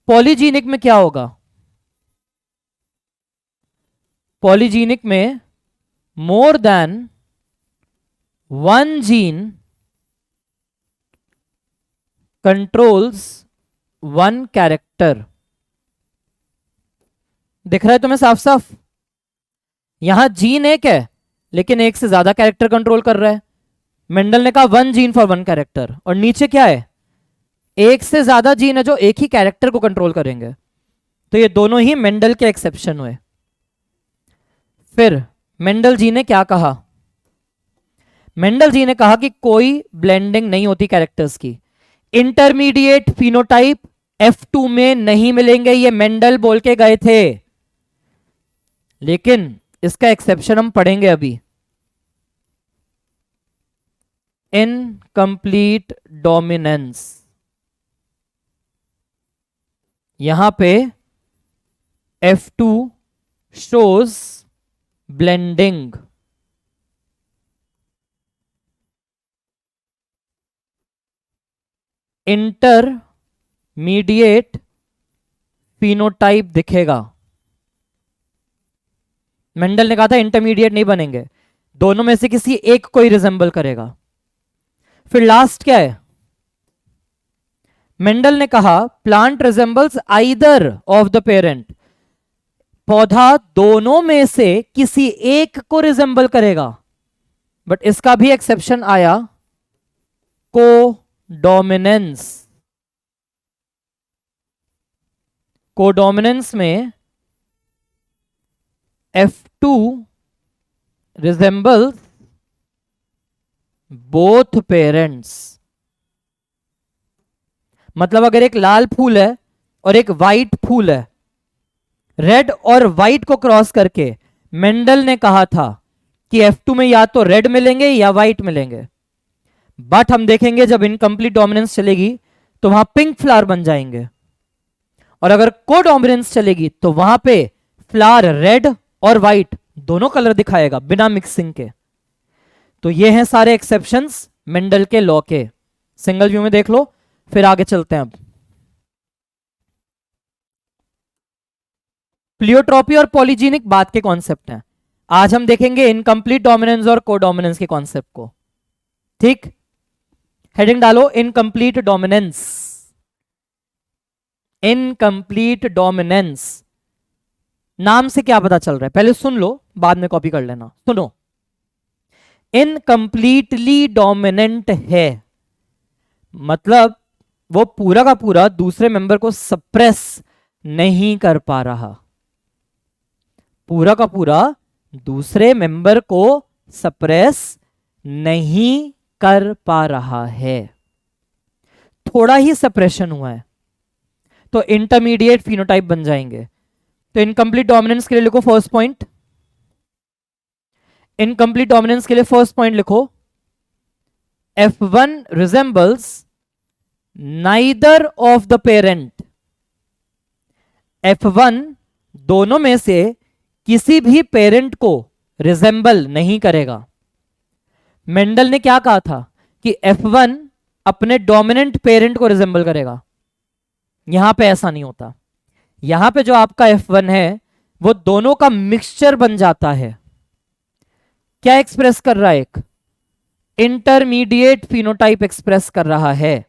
पॉलीजीनिक में क्या होगा? पॉलीजीनिक में more than one gene controls one character. दिख रहा है तुम्हें साफ साफ? यहां जीन एक है लेकिन एक से ज्यादा कैरेक्टर कंट्रोल कर रहा है। मेंडल ने कहा one gene for one character, और नीचे क्या है? एक से ज्यादा जीन है जो एक ही कैरेक्टर को कंट्रोल करेंगे, तो ये दोनों ही मेंडल के एक्सेप्शन हुए। फिर मेंडल जी ने क्या कहा? मेंडल जी ने कहा कि कोई ब्लेंडिंग नहीं होती कैरेक्टर्स की, इंटरमीडिएट फिनोटाइप F2 में नहीं मिलेंगे, ये मेंडल बोल के गए थे। लेकिन इसका एक्सेप्शन हम पढ़ेंगे अभी। इनकंप्लीट डोमिनेंस, यहां पे F2 shows blending, intermediate phenotype दिखेगा। मेंडल ने कहा था इंटरमीडिएट नहीं बनेंगे, दोनों में से किसी एक को ही रिजेंबल करेगा। फिर लास्ट क्या है? मेंडल ने कहा plant resembles either of the parent, पौधा दोनों में से किसी एक को रिजेंबल करेगा। बट इसका भी एक्सेप्शन आया, को डोमिनेंस। कोडोमिनेंस में F2 resembles both parents। मतलब अगर एक लाल फूल है और एक वाइट फूल है, रेड और वाइट को क्रॉस करके मेंडल ने कहा था कि F2 में या तो रेड मिलेंगे या वाइट मिलेंगे। बट हम देखेंगे जब इनकम्प्लीट डोमिनेंस चलेगी तो वहां पिंक फ्लावर बन जाएंगे, और अगर कोडोमिनेंस चलेगी तो वहां पे फ्लावर रेड और व्हाइट दोनों कलर दिखाएगा बिना मिक्सिंग के। तो ये हैं सारे एक्सेप्शंस मेंडल के लॉ के। सिंगल व्यू में देख लो, फिर आगे चलते हैं। अब प्लियोट्रॉपी और पॉलीजीनिक बात के कॉन्सेप्ट हैं, आज हम देखेंगे इनकम्प्लीट डोमिनेंस और कोडोमिनेंस के कॉन्सेप्ट को। ठीक, हेडिंग डालो इनकम्प्लीट डोमिनेंस। इनकम्प्लीट डोमिनेंस नाम से क्या पता चल रहा है, पहले सुन लो बाद में कॉपी कर लेना। सुनो, इनकम्प्लीटली डोमिनेंट है मतलब वो पूरा का पूरा दूसरे मेंबर को सप्रेस नहीं कर पा रहा, पूरा का पूरा दूसरे मेंबर को सप्रेस नहीं कर पा रहा है, थोड़ा ही सप्रेशन हुआ है, तो इंटरमीडिएट फिनोटाइप बन जाएंगे। तो इनकम्प्लीट डोमिनेंस के लिए लिखो फर्स्ट पॉइंट, इनकम्प्लीट डोमिनेंस के लिए फर्स्ट पॉइंट लिखो, F1 resembles neither of the parent। F1 दोनों में से किसी भी पेरेंट को रिजेंबल नहीं करेगा। मेंडल ने क्या कहा था कि F1 अपने डोमिनेंट पेरेंट को रिजेंबल करेगा, यहां पे ऐसा नहीं होता। यहां पे जो आपका F1 है वो दोनों का मिक्सचर बन जाता है। क्या एक्सप्रेस कर रहा है? एक इंटरमीडिएट फिनोटाइप एक्सप्रेस कर रहा है।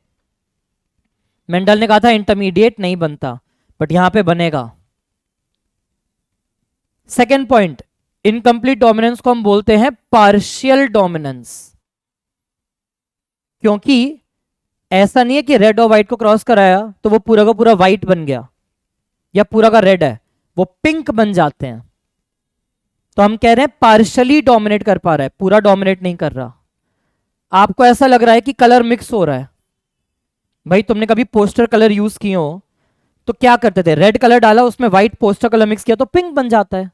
मेंडल ने कहा था इंटरमीडिएट नहीं बनता, बट यहां पे बनेगा। सेकेंड पॉइंट, इनकम्प्लीट डोमिनेंस को हम बोलते हैं पार्शियल डोमिनेंस, क्योंकि ऐसा नहीं है कि रेड और व्हाइट को क्रॉस कराया तो वो पूरा का पूरा व्हाइट बन गया या पूरा का रेड है, वो पिंक बन जाते हैं। तो हम कह रहे हैं पार्शियली डोमिनेट कर पा रहा है, पूरा डोमिनेट नहीं कर रहा। आपको ऐसा लग रहा है कि कलर मिक्स हो रहा है, भाई तुमने कभी पोस्टर कलर यूज किए हो तो क्या करते थे, रेड कलर डाला उसमें व्हाइट पोस्टर कलर मिक्स किया तो पिंक बन जाता है।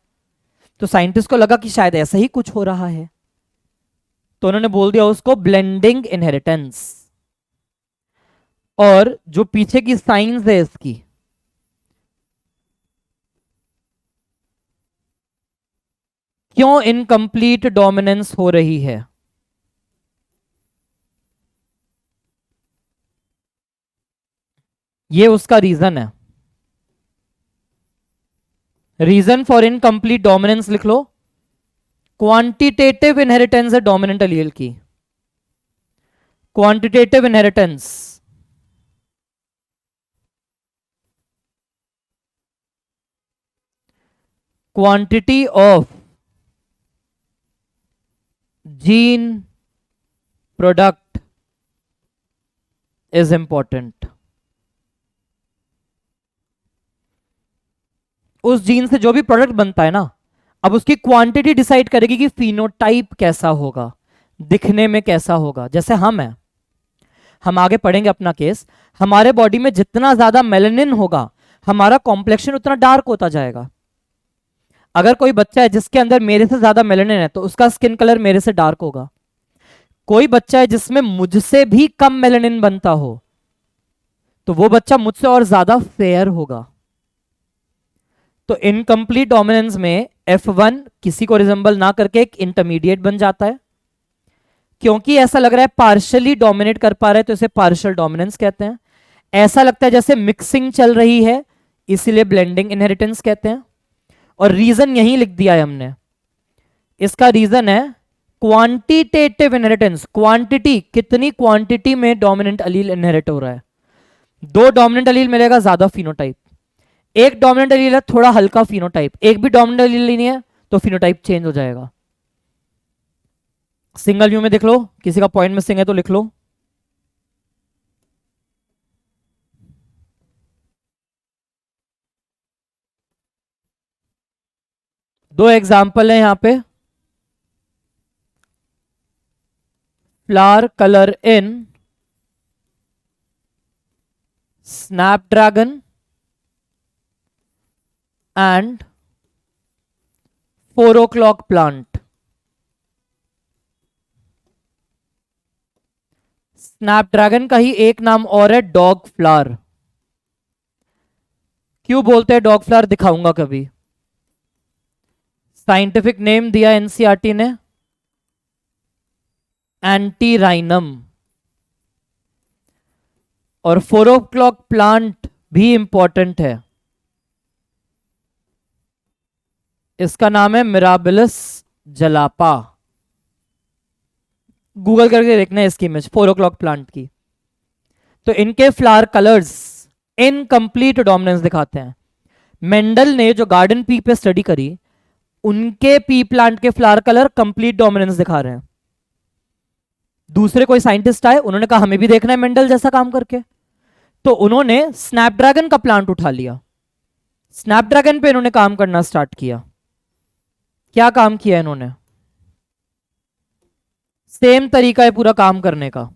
तो साइंटिस्ट को लगा कि शायद ऐसा ही कुछ हो रहा है, तो उन्होंने बोल दिया उसको ब्लेंडिंग इनहेरिटेंस। और जो पीछे की साइंस है इसकी, क्यों इनकम्प्लीट डोमिनेंस हो रही है, ये उसका रीजन है। रीजन फॉर इनकम्प्लीट डोमिनेंस लिख लो, क्वांटिटेटिव इनहेरिटेंस है डोमिनेंट एलील की, quantitative inheritance. Quantity of gene product is important. उस जीन से जो भी प्रोडक्ट बनता है ना, अब उसकी क्वांटिटी डिसाइड करेगी कि फिनोटाइप कैसा होगा, दिखने में कैसा होगा। जैसे हम आगे पढ़ेंगे अपना केस, हमारे बॉडी में जितना ज्यादा मेलानिन होगा हमारा कॉम्प्लेक्शन उतना डार्क होता जाएगा। अगर कोई बच्चा है जिसके अंदर मेरे से ज्यादा मेलानिन है तो उसका स्किन कलर मेरे से डार्क होगा। कोई बच्चा है जिसमें मुझसे भी कम मेलानिन बनता हो तो वो बच्चा मुझसे और ज्यादा फेयर होगा। तो इनकम्प्लीट डोमिनेंस में F1 किसी को रिजेंबल ना करके एक इंटरमीडिएट बन जाता है। क्योंकि ऐसा लग रहा है पार्शियली डोमिनेट कर पा रहे हैं तो इसे पार्शियल डोमिनेंस कहते हैं। ऐसा लगता है जैसे मिक्सिंग चल रही है, इसीलिए ब्लेंडिंग इनहेरिटेंस कहते हैं। और रीजन यही लिख दिया है हमने। इसका रीजन है क्वांटिटेटिव इनहेरिटेंस। क्वांटिटी, कितनी क्वांटिटी में डोमिनेंट अलील इनहेरिट हो रहा है। 2 डोमिनेंट अलील मिलेगा ज्यादा फिनोटाइप, एक डोमिनेंट अलील है थोड़ा हल्का फिनोटाइप, एक भी डोमिनेंट अलील नहीं है तो फिनोटाइप चेंज हो जाएगा। सिंगल व्यू में देख लो, किसी का पॉइंट मिसिंग है तो लिख लो। दो एग्जाम्पल है यहां पे। Flower colour in Snapdragon and 4 o'clock plant. Snapdragon का ही एक नाम और है डॉग फ्लावर। क्यों बोलते हैं डॉग फ्लावर, दिखाऊंगा कभी। साइंटिफिक नेम दिया एनसीईआरटी ने, एंटीराइनम। और 4 o'clock प्लांट भी इंपॉर्टेंट है, इसका नाम है मिराबिलस जलापा। गूगल करके देखना है इसकी इमेज 4 o'clock प्लांट की। तो इनके फ्लावर कलर्स इनकम्प्लीट डोमिनेंस दिखाते हैं। मेंडल ने जो गार्डन पी पे स्टडी करी, उनके पी प्लांट के फ्लावर कलर कंप्लीट डोमिनेंस दिखा रहे हैं। दूसरे कोई साइंटिस्ट आए, उन्होंने कहा हमें भी देखना है मेंडल जैसा काम करके, तो उन्होंने स्नैपड्रैगन का प्लांट उठा लिया। स्नैपड्रैगन पे इन्होंने काम करना स्टार्ट किया। क्या काम किया इन्होंने, सेम तरीका है पूरा काम करने का।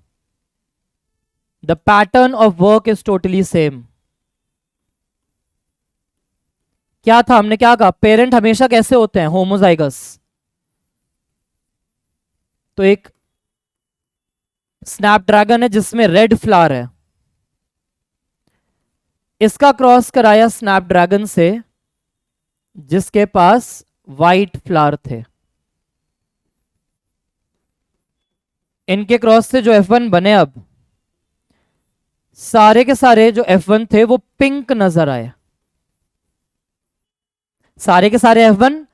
The pattern of work is totally same. क्या था, हमने क्या कहा, पेरेंट हमेशा कैसे होते हैं, होमोजाइगस। तो एक स्नैपड्रैगन है जिसमें रेड फ्लावर है, इसका क्रॉस कराया स्नैपड्रैगन से जिसके पास वाइट फ्लावर थे। इनके क्रॉस से जो F1 बने, अब सारे के सारे जो F1 थे वो पिंक नजर आए। सारे के सारे F1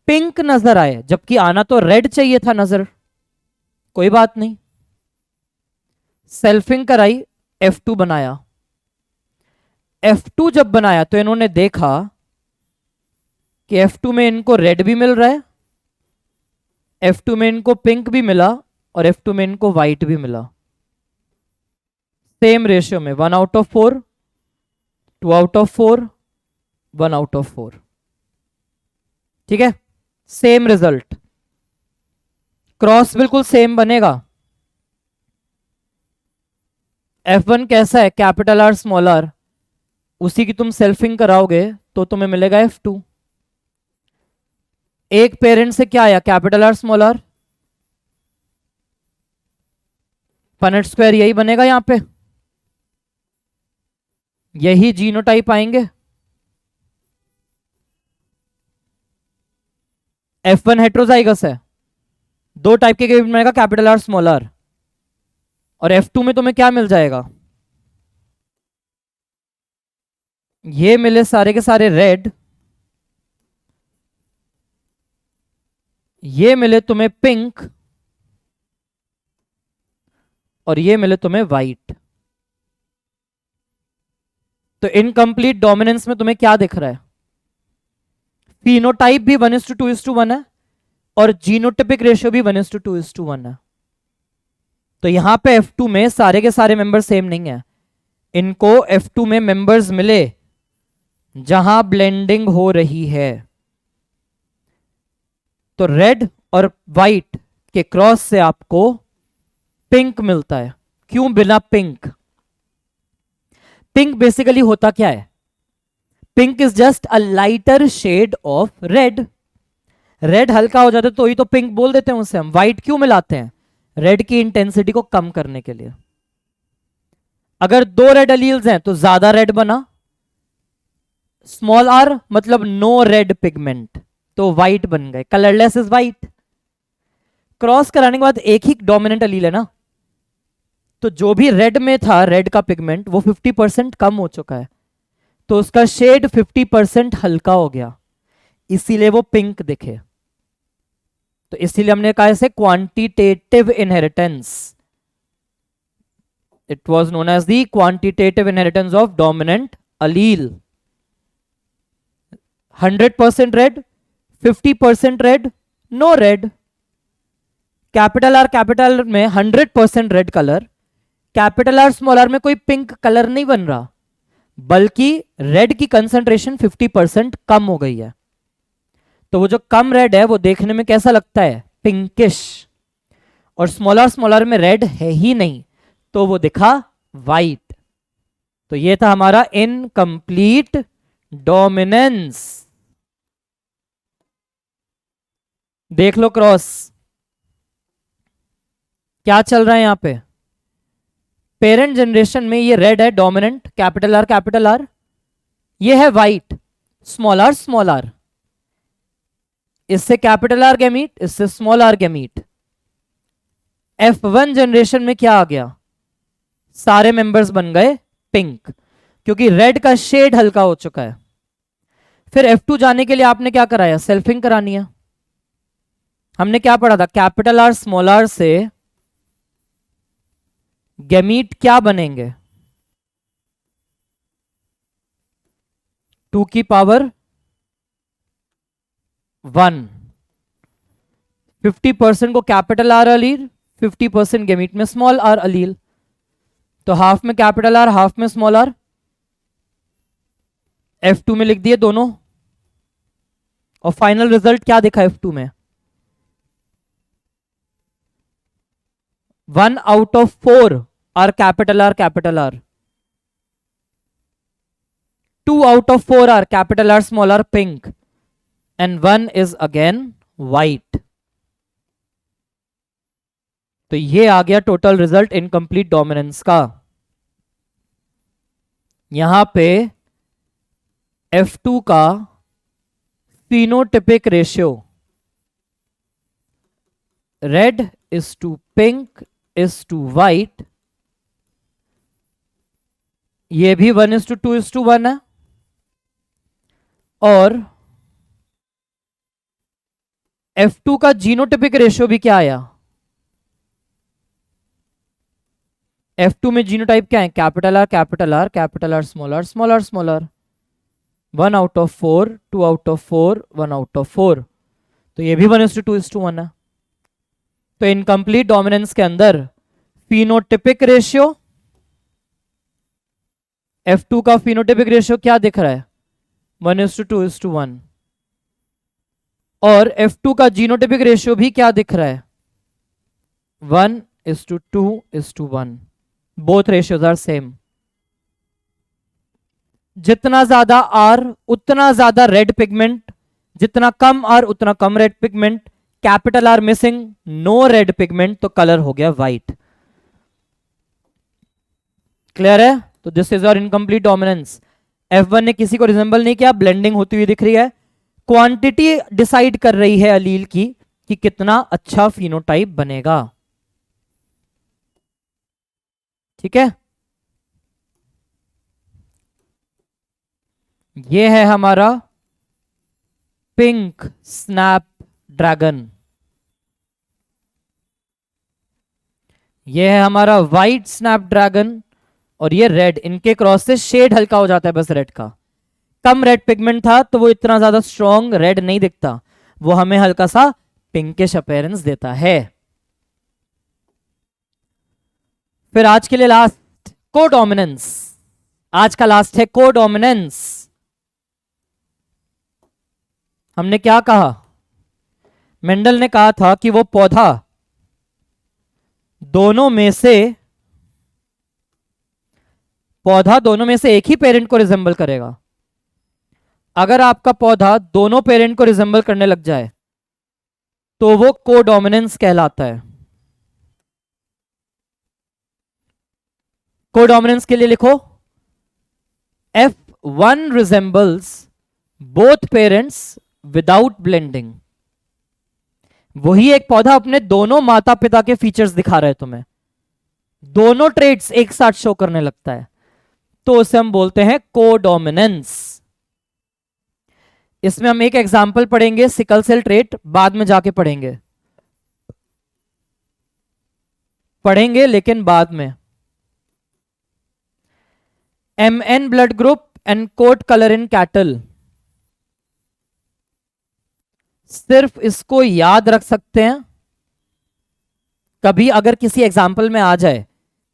पिंक नजर आए, जबकि आना तो रेड चाहिए था नजर। कोई बात नहीं, सेल्फिंग कराई, F2 बनाया। F2 जब बनाया तो इन्होंने देखा कि F2 में इनको रेड भी मिल रहा है, F2 में इनको पिंक भी मिला और F2 में इनको व्हाइट भी मिला। सेम रेशियो में 1 out of 4, 2 out of 4, 1 out of 4। ठीक है, सेम रिजल्ट, क्रॉस बिल्कुल सेम बनेगा। F1 कैसा है, कैपिटल आर स्मॉल आर, उसी की तुम सेल्फिंग कराओगे तो तुम्हें मिलेगा F2। एक पेरेंट से क्या आया, capital R small R, Punnett square यही बनेगा, यहां पे यही जीनोटाइप आएंगे। F1 हेट्रोजाइगस है, 2 टाइप के बनेगा, कैपिटल आर स्मॉल आर। और F2 में तुम्हें क्या मिल जाएगा, ये मिले सारे के सारे रेड, ये मिले तुम्हें पिंक, और ये मिले तुम्हें व्हाइट। तो इनकम्प्लीट डोमिनेंस में तुम्हें क्या दिख रहा है, फिनोटाइप भी 1:2:1 है और जीनोटिपिक रेशियो भी 1:2:1 है। तो यहां पे F2 में सारे के सारे मेंबर सेम नहीं है, इनको F2 में मेंबर्स मिले जहां ब्लेंडिंग हो रही है। तो रेड और वाइट के क्रॉस से आपको पिंक मिलता है। क्यों बिना पिंक? पिंक बेसिकली होता क्या है? Pink is just a lighter shade of red. Red हल्का हो जाता है तो ही तो पिंक बोल देते हैं उसे हम। व्हाइट क्यों मिलाते हैं? रेड की इंटेंसिटी को कम करने के लिए। अगर दो रेड अलील्स हैं तो ज्यादा रेड बना, स्मॉल आर मतलब नो रेड पिगमेंट, तो व्हाइट बन गए, कलरलेस इज व्हाइट। क्रॉस कराने के बाद एक ही डोमिनेंट अलील है ना, तो जो भी रेड में था रेड का पिगमेंट वो 50% कम हो चुका है, तो उसका शेड 50% हल्का हो गया, इसीलिए वो पिंक दिखे। तो इसीलिए हमने कहा इसे quantitative inheritance. It was known as the quantitative inheritance of dominant allele. 100% red, 50% red, no red. Capital R में 100% red colour, capital R small R में कोई पिंक कलर नहीं बन रहा, बल्कि रेड की कंसंट्रेशन 50% कम हो गई है। तो वो जो कम रेड है वो देखने में कैसा लगता है? पिंकिश। और स्मॉल आर में रेड है ही नहीं, तो वो दिखा वाइट। तो ये था हमारा इनकम्प्लीट डोमिनेंस। देख लो क्रॉस क्या चल रहा है यहां पे। पेरेंट जनरेशन में ये रेड है डोमिनेंट, कैपिटल आर, ये है वाइट, स्मॉल आर। इससे कैपिटल आर गैमीट, इससे small R gamete. F1 generation में क्या आ गया? सारे मेंबर्स बन गए पिंक, क्योंकि रेड का शेड हल्का हो चुका है। फिर F2 जाने के लिए आपने क्या कराया? सेल्फिंग करानी है। हमने क्या पढ़ा था? कैपिटल आर स्मॉल आर से गैमीट क्या बनेंगे? 2 की पावर 1। 50% को कैपिटल आर अलील, 50% गैमीट में स्मॉल आर अलील, तो हाफ में कैपिटल आर हाफ में स्मॉल आर। F2 में लिख दिए दोनों, और फाइनल रिजल्ट क्या दिखा F2 में? 1 out of 4 R capital R, 2 out of 4 R capital R small R pink, and 1 is again white. तो ये आ गया टोटल रिजल्ट इनकम्प्लीट डोमिनेंस का। यहां पे F2 का phenotypic ratio red is to pink is to white, ये भी 1:2:1 है। और F2 का जीनोटिपिक रेशियो भी क्या आया? F2 में जीनोटाइप क्या है? Capital R small R. 1 out of 4, 2 out of 4, 1 out of 4, तो ये भी 1:2:1 है। तो इनकम्प्लीट डोमिनेंस के अंदर फिनोटिपिक रेशियो, F2 का फिनोटिपिक रेशियो क्या दिख रहा है? 1:2:1। और F2 का जीनोटिपिक रेशियो भी क्या दिख रहा है? 1:2:1। Both ratios are same. जितना ज्यादा आर उतना ज्यादा रेड पिगमेंट, जितना कम आर उतना कम red pigment. Capital R missing, no red pigment, तो कलर हो गया व्हाइट। क्लियर है? तो this is your incomplete dominance. F1 ने किसी को रिजेंबल नहीं किया, ब्लेंडिंग होती हुई दिख रही है। क्वांटिटी डिसाइड कर रही है अलील की कि कितना अच्छा फिनोटाइप बनेगा। ठीक है, ये है हमारा पिंक स्नैप ड्रैगन, ये है हमारा व्हाइट स्नैप ड्रैगन, और ये रेड। इनके क्रॉस से शेड हल्का हो जाता है बस रेड का। कम रेड पिगमेंट था तो वो इतना ज्यादा स्ट्रॉन्ग रेड नहीं दिखता, वो हमें हल्का सा पिंकिश अपीयरेंस देता है। फिर आज के लिए लास्ट, कोडोमिनेंस। आज का लास्ट है कोडोमिनेंस। हमने क्या कहा, मेंडल ने कहा था कि वो पौधा दोनों में से एक ही पेरेंट को रिजेंबल करेगा। अगर आपका पौधा दोनों पेरेंट को रिजेंबल करने लग जाए तो वो कोडोमिनेंस कहलाता है। कोडोमिनेंस के लिए लिखो F1 resembles both parents without blending। वही एक पौधा अपने दोनों माता पिता के फीचर्स दिखा रहा है तुम्हें, दोनों ट्रेड्स एक साथ शो करने लगता है, तो उसे हम बोलते हैं कोडोमिनेंस। इसमें हम एक एग्जाम्पल पढ़ेंगे सिकल सेल ट्रेट, बाद में जाके पढ़ेंगे लेकिन बाद में। MN blood group and coat colour in cattle, सिर्फ इसको याद रख सकते हैं। कभी अगर किसी एग्जाम्पल में आ जाए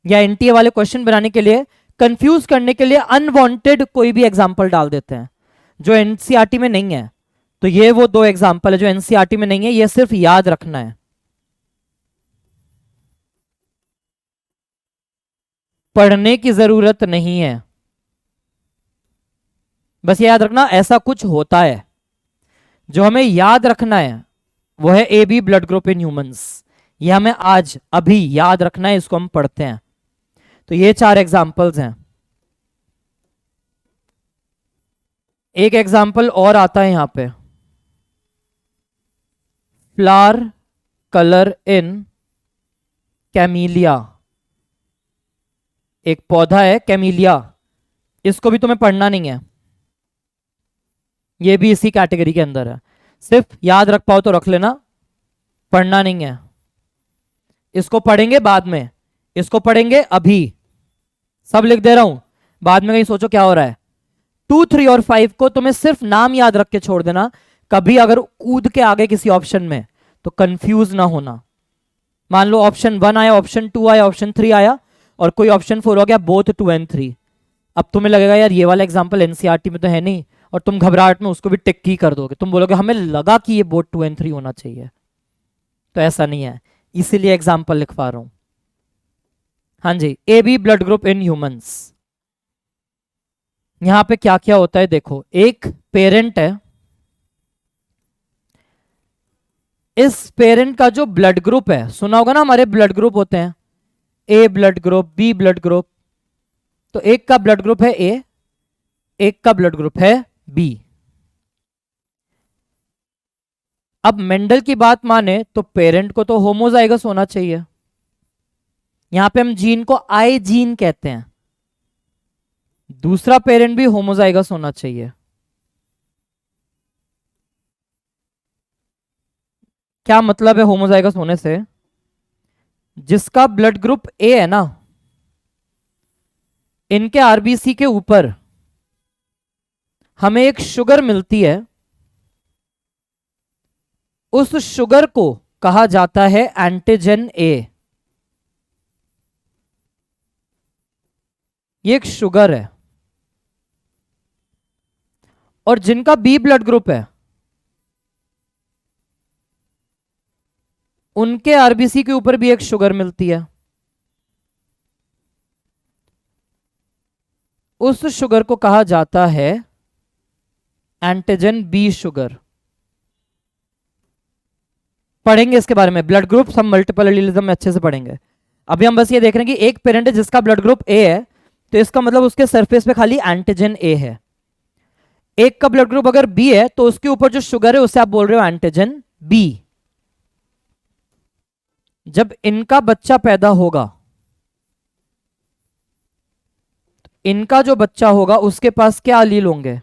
या एनटीए वाले क्वेश्चन बनाने के लिए कंफ्यूज करने के लिए अनवांटेड कोई भी एग्जाम्पल डाल देते हैं जो एनसीईआरटी में नहीं है, तो ये वो दो एग्जाम्पल है जो एनसीईआरटी में नहीं है, ये सिर्फ याद रखना है। पढ़ने की जरूरत नहीं है, बस याद रखना ऐसा कुछ होता है। जो हमें याद रखना है वो है A B blood group in humans, ये हमें आज अभी याद रखना है, इसको हम पढ़ते हैं। तो ये 4 एग्जाम्पल्स हैं। एक एग्जाम्पल और आता है यहां पे, फ्लावर कलर इन कैमिलिया। एक पौधा है कैमिलिया, इसको भी तुम्हें पढ़ना नहीं है, ये भी इसी कैटेगरी के अंदर है, सिर्फ याद रख पाओ तो रख लेना, पढ़ना नहीं है। इसको पढ़ेंगे बाद में, इसको पढ़ेंगे अभी, सब लिख दे रहा हूं, बाद में कहीं सोचो क्या हो रहा है। 2, 3 और 5 को तुम्हें सिर्फ नाम याद रख के छोड़ देना, कभी अगर कूद के आगे किसी ऑप्शन में तो कंफ्यूज ना होना। मान लो ऑप्शन 1 आया, ऑप्शन 2 आया, ऑप्शन 3 आया और कोई ऑप्शन 4 हो गया, बोथ 2 and 3। अब तुम्हें लगेगा यार ये वाला एग्जाम्पल एनसीईआरटी में तो है नहीं, और तुम घबराहट में उसको भी टिक ही कर दोगे, तुम बोलोगे हमें लगा कि ये बोथ 2 and 3 होना चाहिए, तो ऐसा नहीं है, इसीलिए एग्जाम्पल लिखवा रहा हूं। हाँ जी, A B blood group in humans. यहां पे क्या क्या होता है देखो, एक पेरेंट है, इस पेरेंट का जो ब्लड ग्रुप है, सुना होगा ना हमारे ब्लड ग्रुप होते हैं, A blood group, B blood group, तो एक का ब्लड ग्रुप है ए, एक का ब्लड ग्रुप है बी। अब मेंडल की बात माने तो पेरेंट को तो होमोजाइगस होना चाहिए, यहां पे हम जीन को आई जीन कहते हैं, दूसरा पेरेंट भी होमोजाइगस होना चाहिए। क्या मतलब है होमोजाइगस होने से, जिसका ब्लड ग्रुप ए है ना, इनके आरबीसी के ऊपर हमें एक शुगर मिलती है, उस शुगर को कहा जाता है एंटीजन ए। ये एक शुगर है, और जिनका बी ब्लड ग्रुप है उनके आरबीसी के ऊपर भी एक शुगर मिलती है, उस शुगर को कहा जाता है एंटीजन बी शुगर। पढ़ेंगे इसके बारे में, ब्लड ग्रुप सब मल्टीपल एलिलिज्म में अच्छे से पढ़ेंगे। अभी हम बस ये देख रहे हैं कि एक पेरेंट है जिसका ब्लड ग्रुप ए है, तो इसका मतलब उसके सरफेस पे खाली एंटीजन ए है। एक का ब्लड ग्रुप अगर बी है तो उसके ऊपर जो शुगर है उसे आप बोल रहे हो एंटीजन बी। जब इनका बच्चा पैदा होगा, इनका जो बच्चा होगा उसके पास क्या अलील होंगे,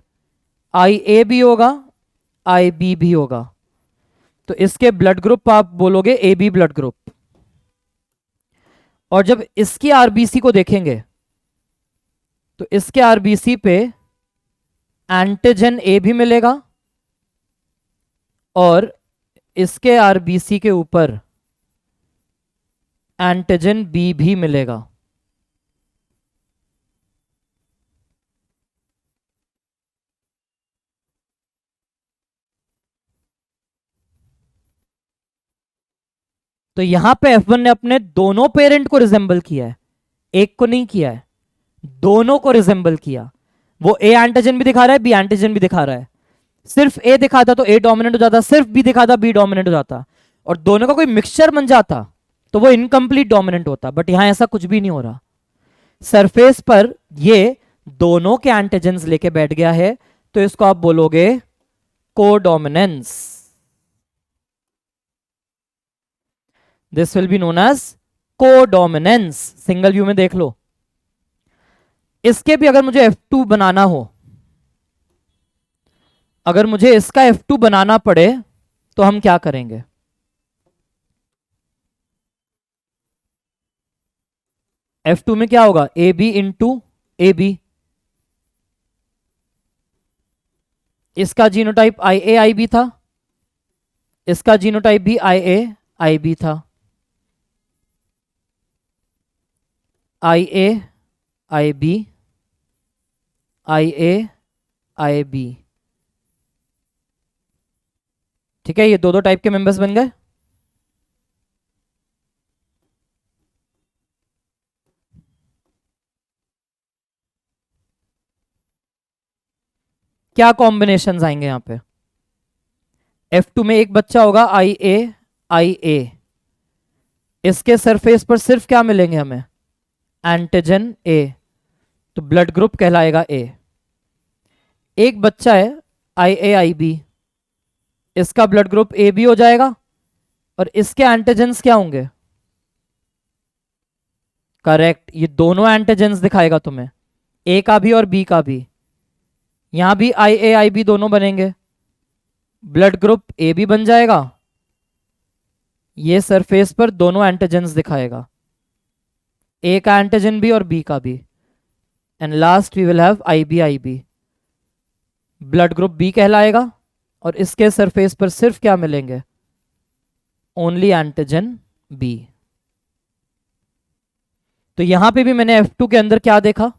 आई ए भी होगा, आई बी भी होगा, तो इसके ब्लड ग्रुप आप बोलोगे ए बी ब्लड ग्रुप। और जब इसकी आरबीसी को देखेंगे तो इसके आरबीसी पे एंटीजन ए भी मिलेगा और इसके आरबीसी के ऊपर एंटीजन बी भी मिलेगा। तो यहां पे F1 ने अपने दोनों पेरेंट को रिजेंबल किया है, एक को नहीं किया है, दोनों को रिजेंबल किया। वो ए एंटीजन भी दिखा रहा है, बी एंटीजन भी दिखा रहा है। सिर्फ ए दिखाता तो ए डोमिनेंट हो जाता, सिर्फ बी दिखाता बी डोमिनेंट हो जाता, और दोनों का कोई मिक्सचर बन जाता तो वो इनकम्प्लीट डोमिनेंट होता। बट यहां ऐसा कुछ भी नहीं हो रहा। सरफेस पर ये दोनों के एंटीजन्स लेके बैठ गया है, तो इसको आप बोलोगे codominance. This will be known as codominance. Single view में देख लो। इसके भी अगर मुझे F2 बनाना हो, अगर मुझे इसका F2 बनाना पड़े तो हम क्या करेंगे? F2 में क्या होगा? A B into A B. इसका genotype I A I B था, इसका जीनोटाइप भी आई ए आई बी था। I A I B, I A I B. ठीक है, ये दो दो टाइप के मेंबर्स बन गए। क्या कॉम्बिनेशंस आएंगे यहां पे? F2 में एक बच्चा होगा आई ए। इसके सरफेस पर सिर्फ क्या मिलेंगे हमें? एंटीजन ए, तो ब्लड ग्रुप कहलाएगा ए। एक बच्चा है आई बी, इसका ब्लड ग्रुप ए बी हो जाएगा, और इसके एंटीजन्स क्या होंगे? करेक्ट, ये दोनों एंटीजन्स दिखाएगा तुम्हें, ए का भी और बी का भी। यहां भी आई बी दोनों बनेंगे, ब्लड ग्रुप ए बी बन जाएगा, ये सरफेस पर दोनों एंटीजन्स दिखाएगा, ए का एंटीजन भी और बी का भी। And last we will have I B, blood group B कहलाएगा, और इसके सरफेस पर सिर्फ क्या मिलेंगे? Only antigen B. तो यहां पे भी मैंने F2 के अंदर क्या देखा?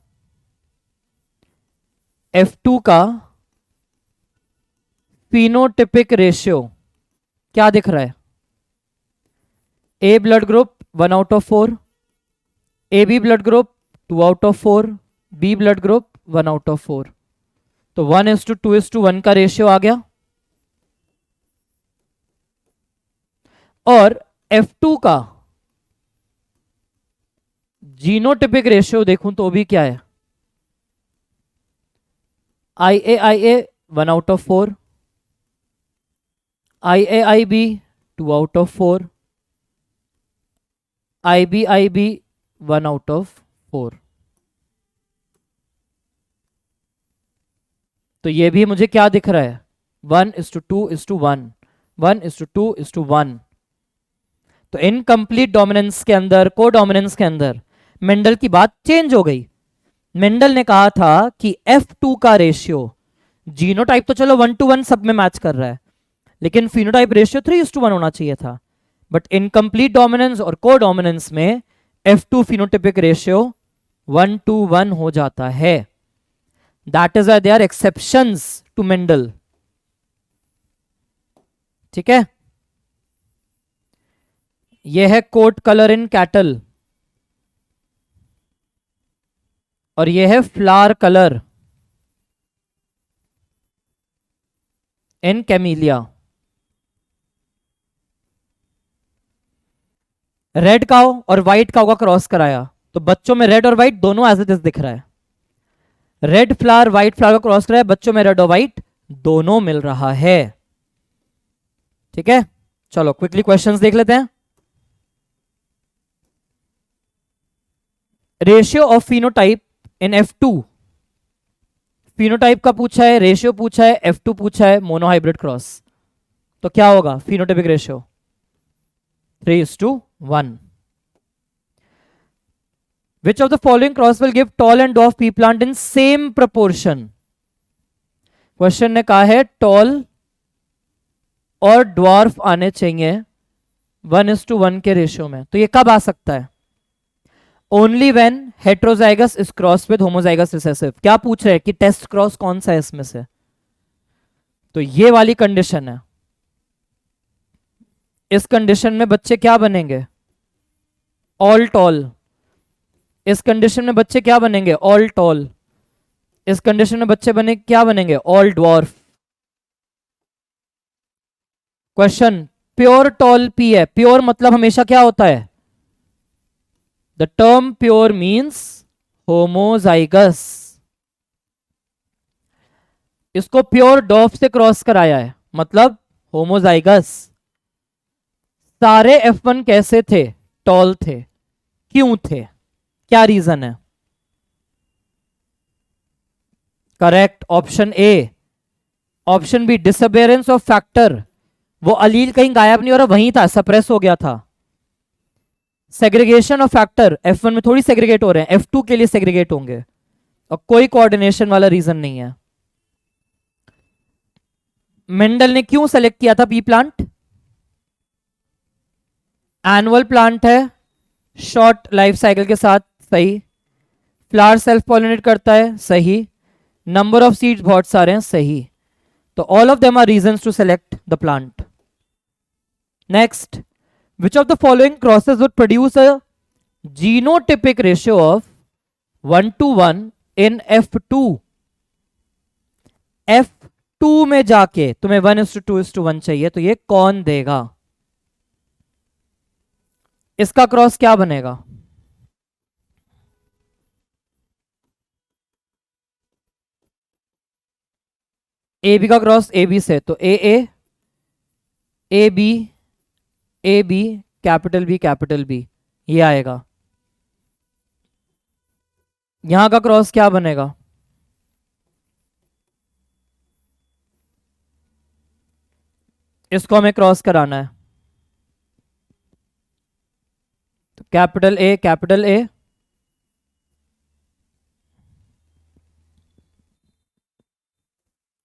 F2 का फिनोटिपिक रेशियो क्या दिख रहा है? A blood group 1 out of 4, A B blood group 2 out of 4, B blood group 1 out of 4। तो 1:2:1 का रेशियो आ गया। और F2 का जीनोटिपिक रेशियो देखूं तो भी क्या है? I A 1 out of 4, I B 2 out of 4, I B 1 out of 4। तो ये भी मुझे क्या दिख रहा है? 1:2:1, 1:2:1। तो इनकम्प्लीट डोमिनेंस के अंदर, को डोमिनेंस के अंदर मेंडल की बात चेंज हो गई। मेंडल ने कहा था कि F2 का रेशियो, जीनोटाइप तो चलो 1:1 सब में मैच कर रहा है, लेकिन फिनोटाइप रेशियो 3:1 होना चाहिए था। बट इनकम्प्लीट डोमिनेंस और को डोमिनेंस में F2 फिनोटिपिक रेशियो 1:1 हो जाता है। That is they are exceptions to Mendel. ठीक है, यह है कोट कलर इन कैटल, और यह है flower colour in camellia. Red cow और व्हाइट काउ का क्रॉस कराया तो बच्चों में रेड और व्हाइट दोनों एज इट इज दिख रहा है। रेड फ्लावर व्हाइट फ्लावर का क्रॉस कराया, बच्चों में रेड और व्हाइट दोनों मिल रहा है। ठीक है, चलो क्विकली क्वेश्चंस देख लेते हैं। Ratio of phenotype in F2, phenotype का पूछा है, रेशियो पूछा है, F2 पूछा है, मोनोहाइब्रिड क्रॉस, तो क्या होगा phenotypic ratio? 3:1। Which of the following cross will give tall and dwarf pea plant in same proportion? Question ने कहा है टॉल और ड्वार्फ आने चाहिए 1:1 के रेशियो में। तो ये कब आ सकता है? Only when heterozygous is cross with homozygous recessive. क्या पूछ रहे हैं कि टेस्ट क्रॉस कौन सा है इसमें से? तो ये वाली कंडीशन है। इस कंडीशन में बच्चे क्या बनेंगे? All toll. इस कंडीशन में बच्चे क्या बनेंगे? All toll. इस कंडीशन में बच्चे बने क्या बनेंगे? All dwarf. Question, pure tall P है, प्योर मतलब हमेशा क्या होता है? The term pure means homozygous. इसको प्योर डॉफ से क्रॉस कराया है, मतलब होमोजाइगस। सारे F1 कैसे थे? टॉल थे। क्यों थे? क्या रीजन है? Correct, option A. Option B, disappearance of factor. वो अलील कहीं गायब नहीं हो रहा, वहीं था, सप्रेस हो गया था। सेग्रीगेशन ऑफ फैक्टर, F1 में थोड़ी सेग्रीगेट हो रहे हैं, F2 के लिए सेग्रीगेट होंगे। और कोई कोऑर्डिनेशन वाला रीजन नहीं है। मेंडल ने क्यों सेलेक्ट किया था पी प्लांट? एनुअल प्लांट है, शॉर्ट लाइफ साइकिल के साथ, सही। फ्लावर सेल्फ पॉलिनेट करता है, सही। नंबर ऑफ सीड्स बहुत सारे हैं, सही। तो all of them are reasons to select the plant. Next, which of the following crosses would produce a genotypic ratio of 1 to 1 in F2? F2 में जाके तुम्हें 1:2:1 चाहिए, तो ये कौन देगा? इसका क्रॉस क्या बनेगा? ए बी का क्रॉस ए बी से, तो A B, A B, capital B, ये आएगा। यहां का क्रॉस क्या बनेगा? इसको हमें क्रॉस कराना है, तो कैपिटल ए,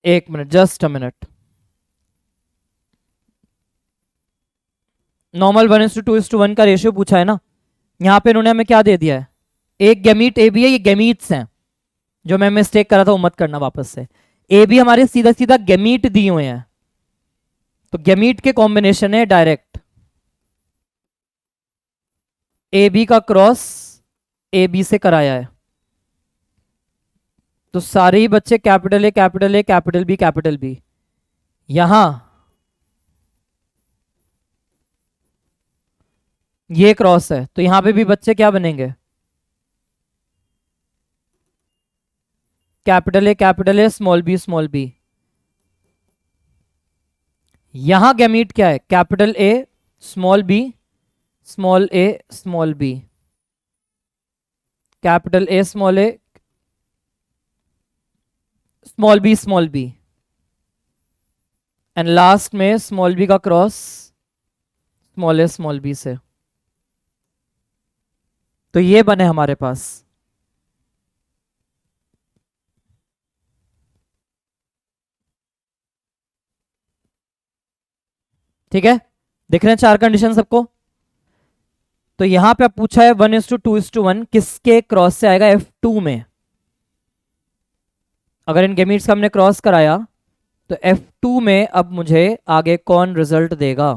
एक minute, just a minute. Normal 1:2:1 का रेशियो पूछा है ना, यहां पे इन्होंने हमें क्या दे दिया है? एक गैमीट ए बी है, ये गैमीट्स हैं, जो मैं मिस्टेक करा था वो मत करना वापस से। ए बी हमारे सीधा सीधा गैमीट दिए हुए हैं, तो गैमीट के कॉम्बिनेशन है डायरेक्ट। ए बी का क्रॉस ए बी से कराया है, तो सारे ही बच्चे कैपिटल ए, कैपिटल बी। यहां ये क्रॉस है, तो यहां पे भी बच्चे क्या बनेंगे? Capital A, small B. यहां गैमीट क्या है? Capital A, small B, small A, small B, capital A, small B, and last में स्मॉल बी का क्रॉस स्मॉल बी से। तो ये बने हमारे पास। ठीक है, दिख रहे हैं चार कंडीशन सबको? तो यहां पे पूछा है 1:2:1 किसके क्रॉस से आएगा? F2 में। अगर इन गैमीट्स का हमने क्रॉस कराया, तो F2 में अब मुझे आगे कौन रिजल्ट देगा?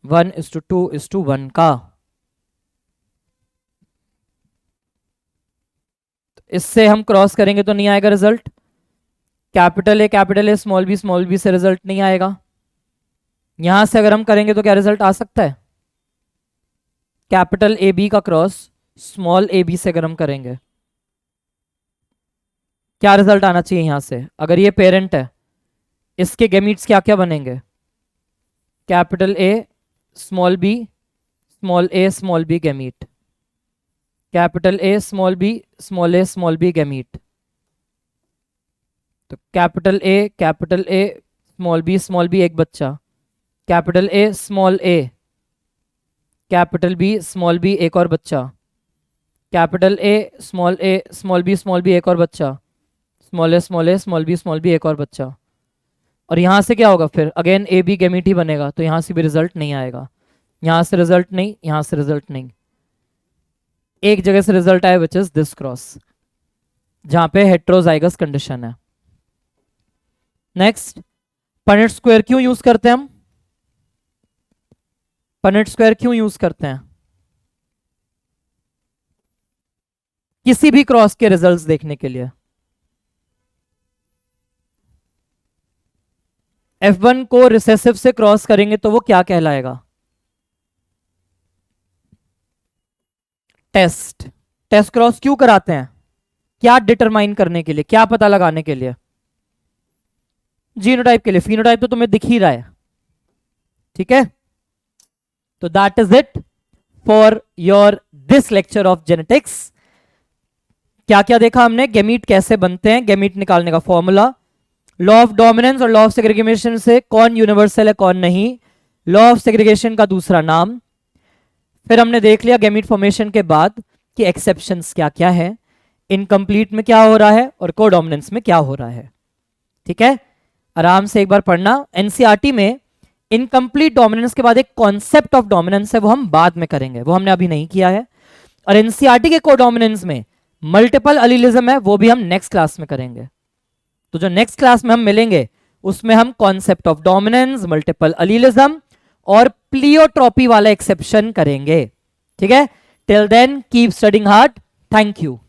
1:2:1 का। तो इससे हम क्रॉस करेंगे तो नहीं आएगा result. Capital A, small B से रिजल्ट नहीं आएगा। यहां से अगर हम करेंगे तो क्या रिजल्ट आ सकता है? कैपिटल ए बी का क्रॉस स्मॉल ए बी से अगर हम करेंगे, क्या रिजल्ट आना चाहिए यहां से? अगर ये पेरेंट है, इसके गैमीट्स क्या क्या बनेंगे? Capital A, small A, small B gamete, capital A, small B gamete. तो कैपिटल ए, स्मॉल बी एक बच्चा, capital A, small A, capital B, small B एक और बच्चा, कैपिटल ए, स्मॉल बी एक और बच्चा, स्मॉल बी एक और बच्चा। और यहां से क्या होगा फिर? अगेन ए बी गैमीट ही बनेगा, तो यहां से भी रिजल्ट नहीं आएगा। यहां से रिजल्ट नहीं, यहां से रिजल्ट नहीं, एक जगह से रिजल्ट आया, विच इज दिस क्रॉस, जहां पे हेट्रोजाइगस कंडीशन है। नेक्स्ट, पनेट स्क्वायर क्यों यूज करते हैं हम? पनेट स्क्वायर क्यों यूज करते हैं? किसी भी क्रॉस के रिजल्ट्स देखने के लिए। F1 को रिसेसिव से क्रॉस करेंगे तो वो क्या कहलाएगा? टेस्ट। टेस्ट क्रॉस क्यों कराते हैं? क्या डिटरमाइन करने के लिए, क्या पता लगाने के लिए? जीनोटाइप के लिए। फिनोटाइप तो तुम्हें दिख ही रहा है, ठीक है। तो that is it for your this lecture of genetics. क्या क्या देखा हमने? गैमीट कैसे बनते हैं, गैमीट निकालने का फॉर्मूला, लॉ ऑफ डोमिनेंस और लॉ ऑफ सेग्रीगेशन से कौन यूनिवर्सल है कौन नहीं, लॉ ऑफ सेग्रीगेशन का दूसरा नाम। फिर हमने देख लिया गैमीट फॉर्मेशन के बाद कि एक्सेप्शंस क्या क्या है, इनकम्प्लीट में क्या हो रहा है और कोडोमिनेंस में क्या हो रहा है, ठीक है। आराम से एक बार पढ़ना। एनसीईआरटी में इनकम्प्लीट डोमिनेंस के बाद एक कॉन्सेप्ट ऑफ डोमिनेंस है, वो हम बाद में करेंगे, वो हमने अभी नहीं किया है। और एनसीईआरटी के कोडोमिनेंस में मल्टीपल अलीलिज्म है, वो भी हम नेक्स्ट क्लास में करेंगे। तो जो नेक्स्ट क्लास में हम मिलेंगे उसमें हम concept of dominance, multiple allelism और प्लियोट्रॉपी वाला एक्सेप्शन करेंगे, ठीक है। Till then keep studying hard. Thank you.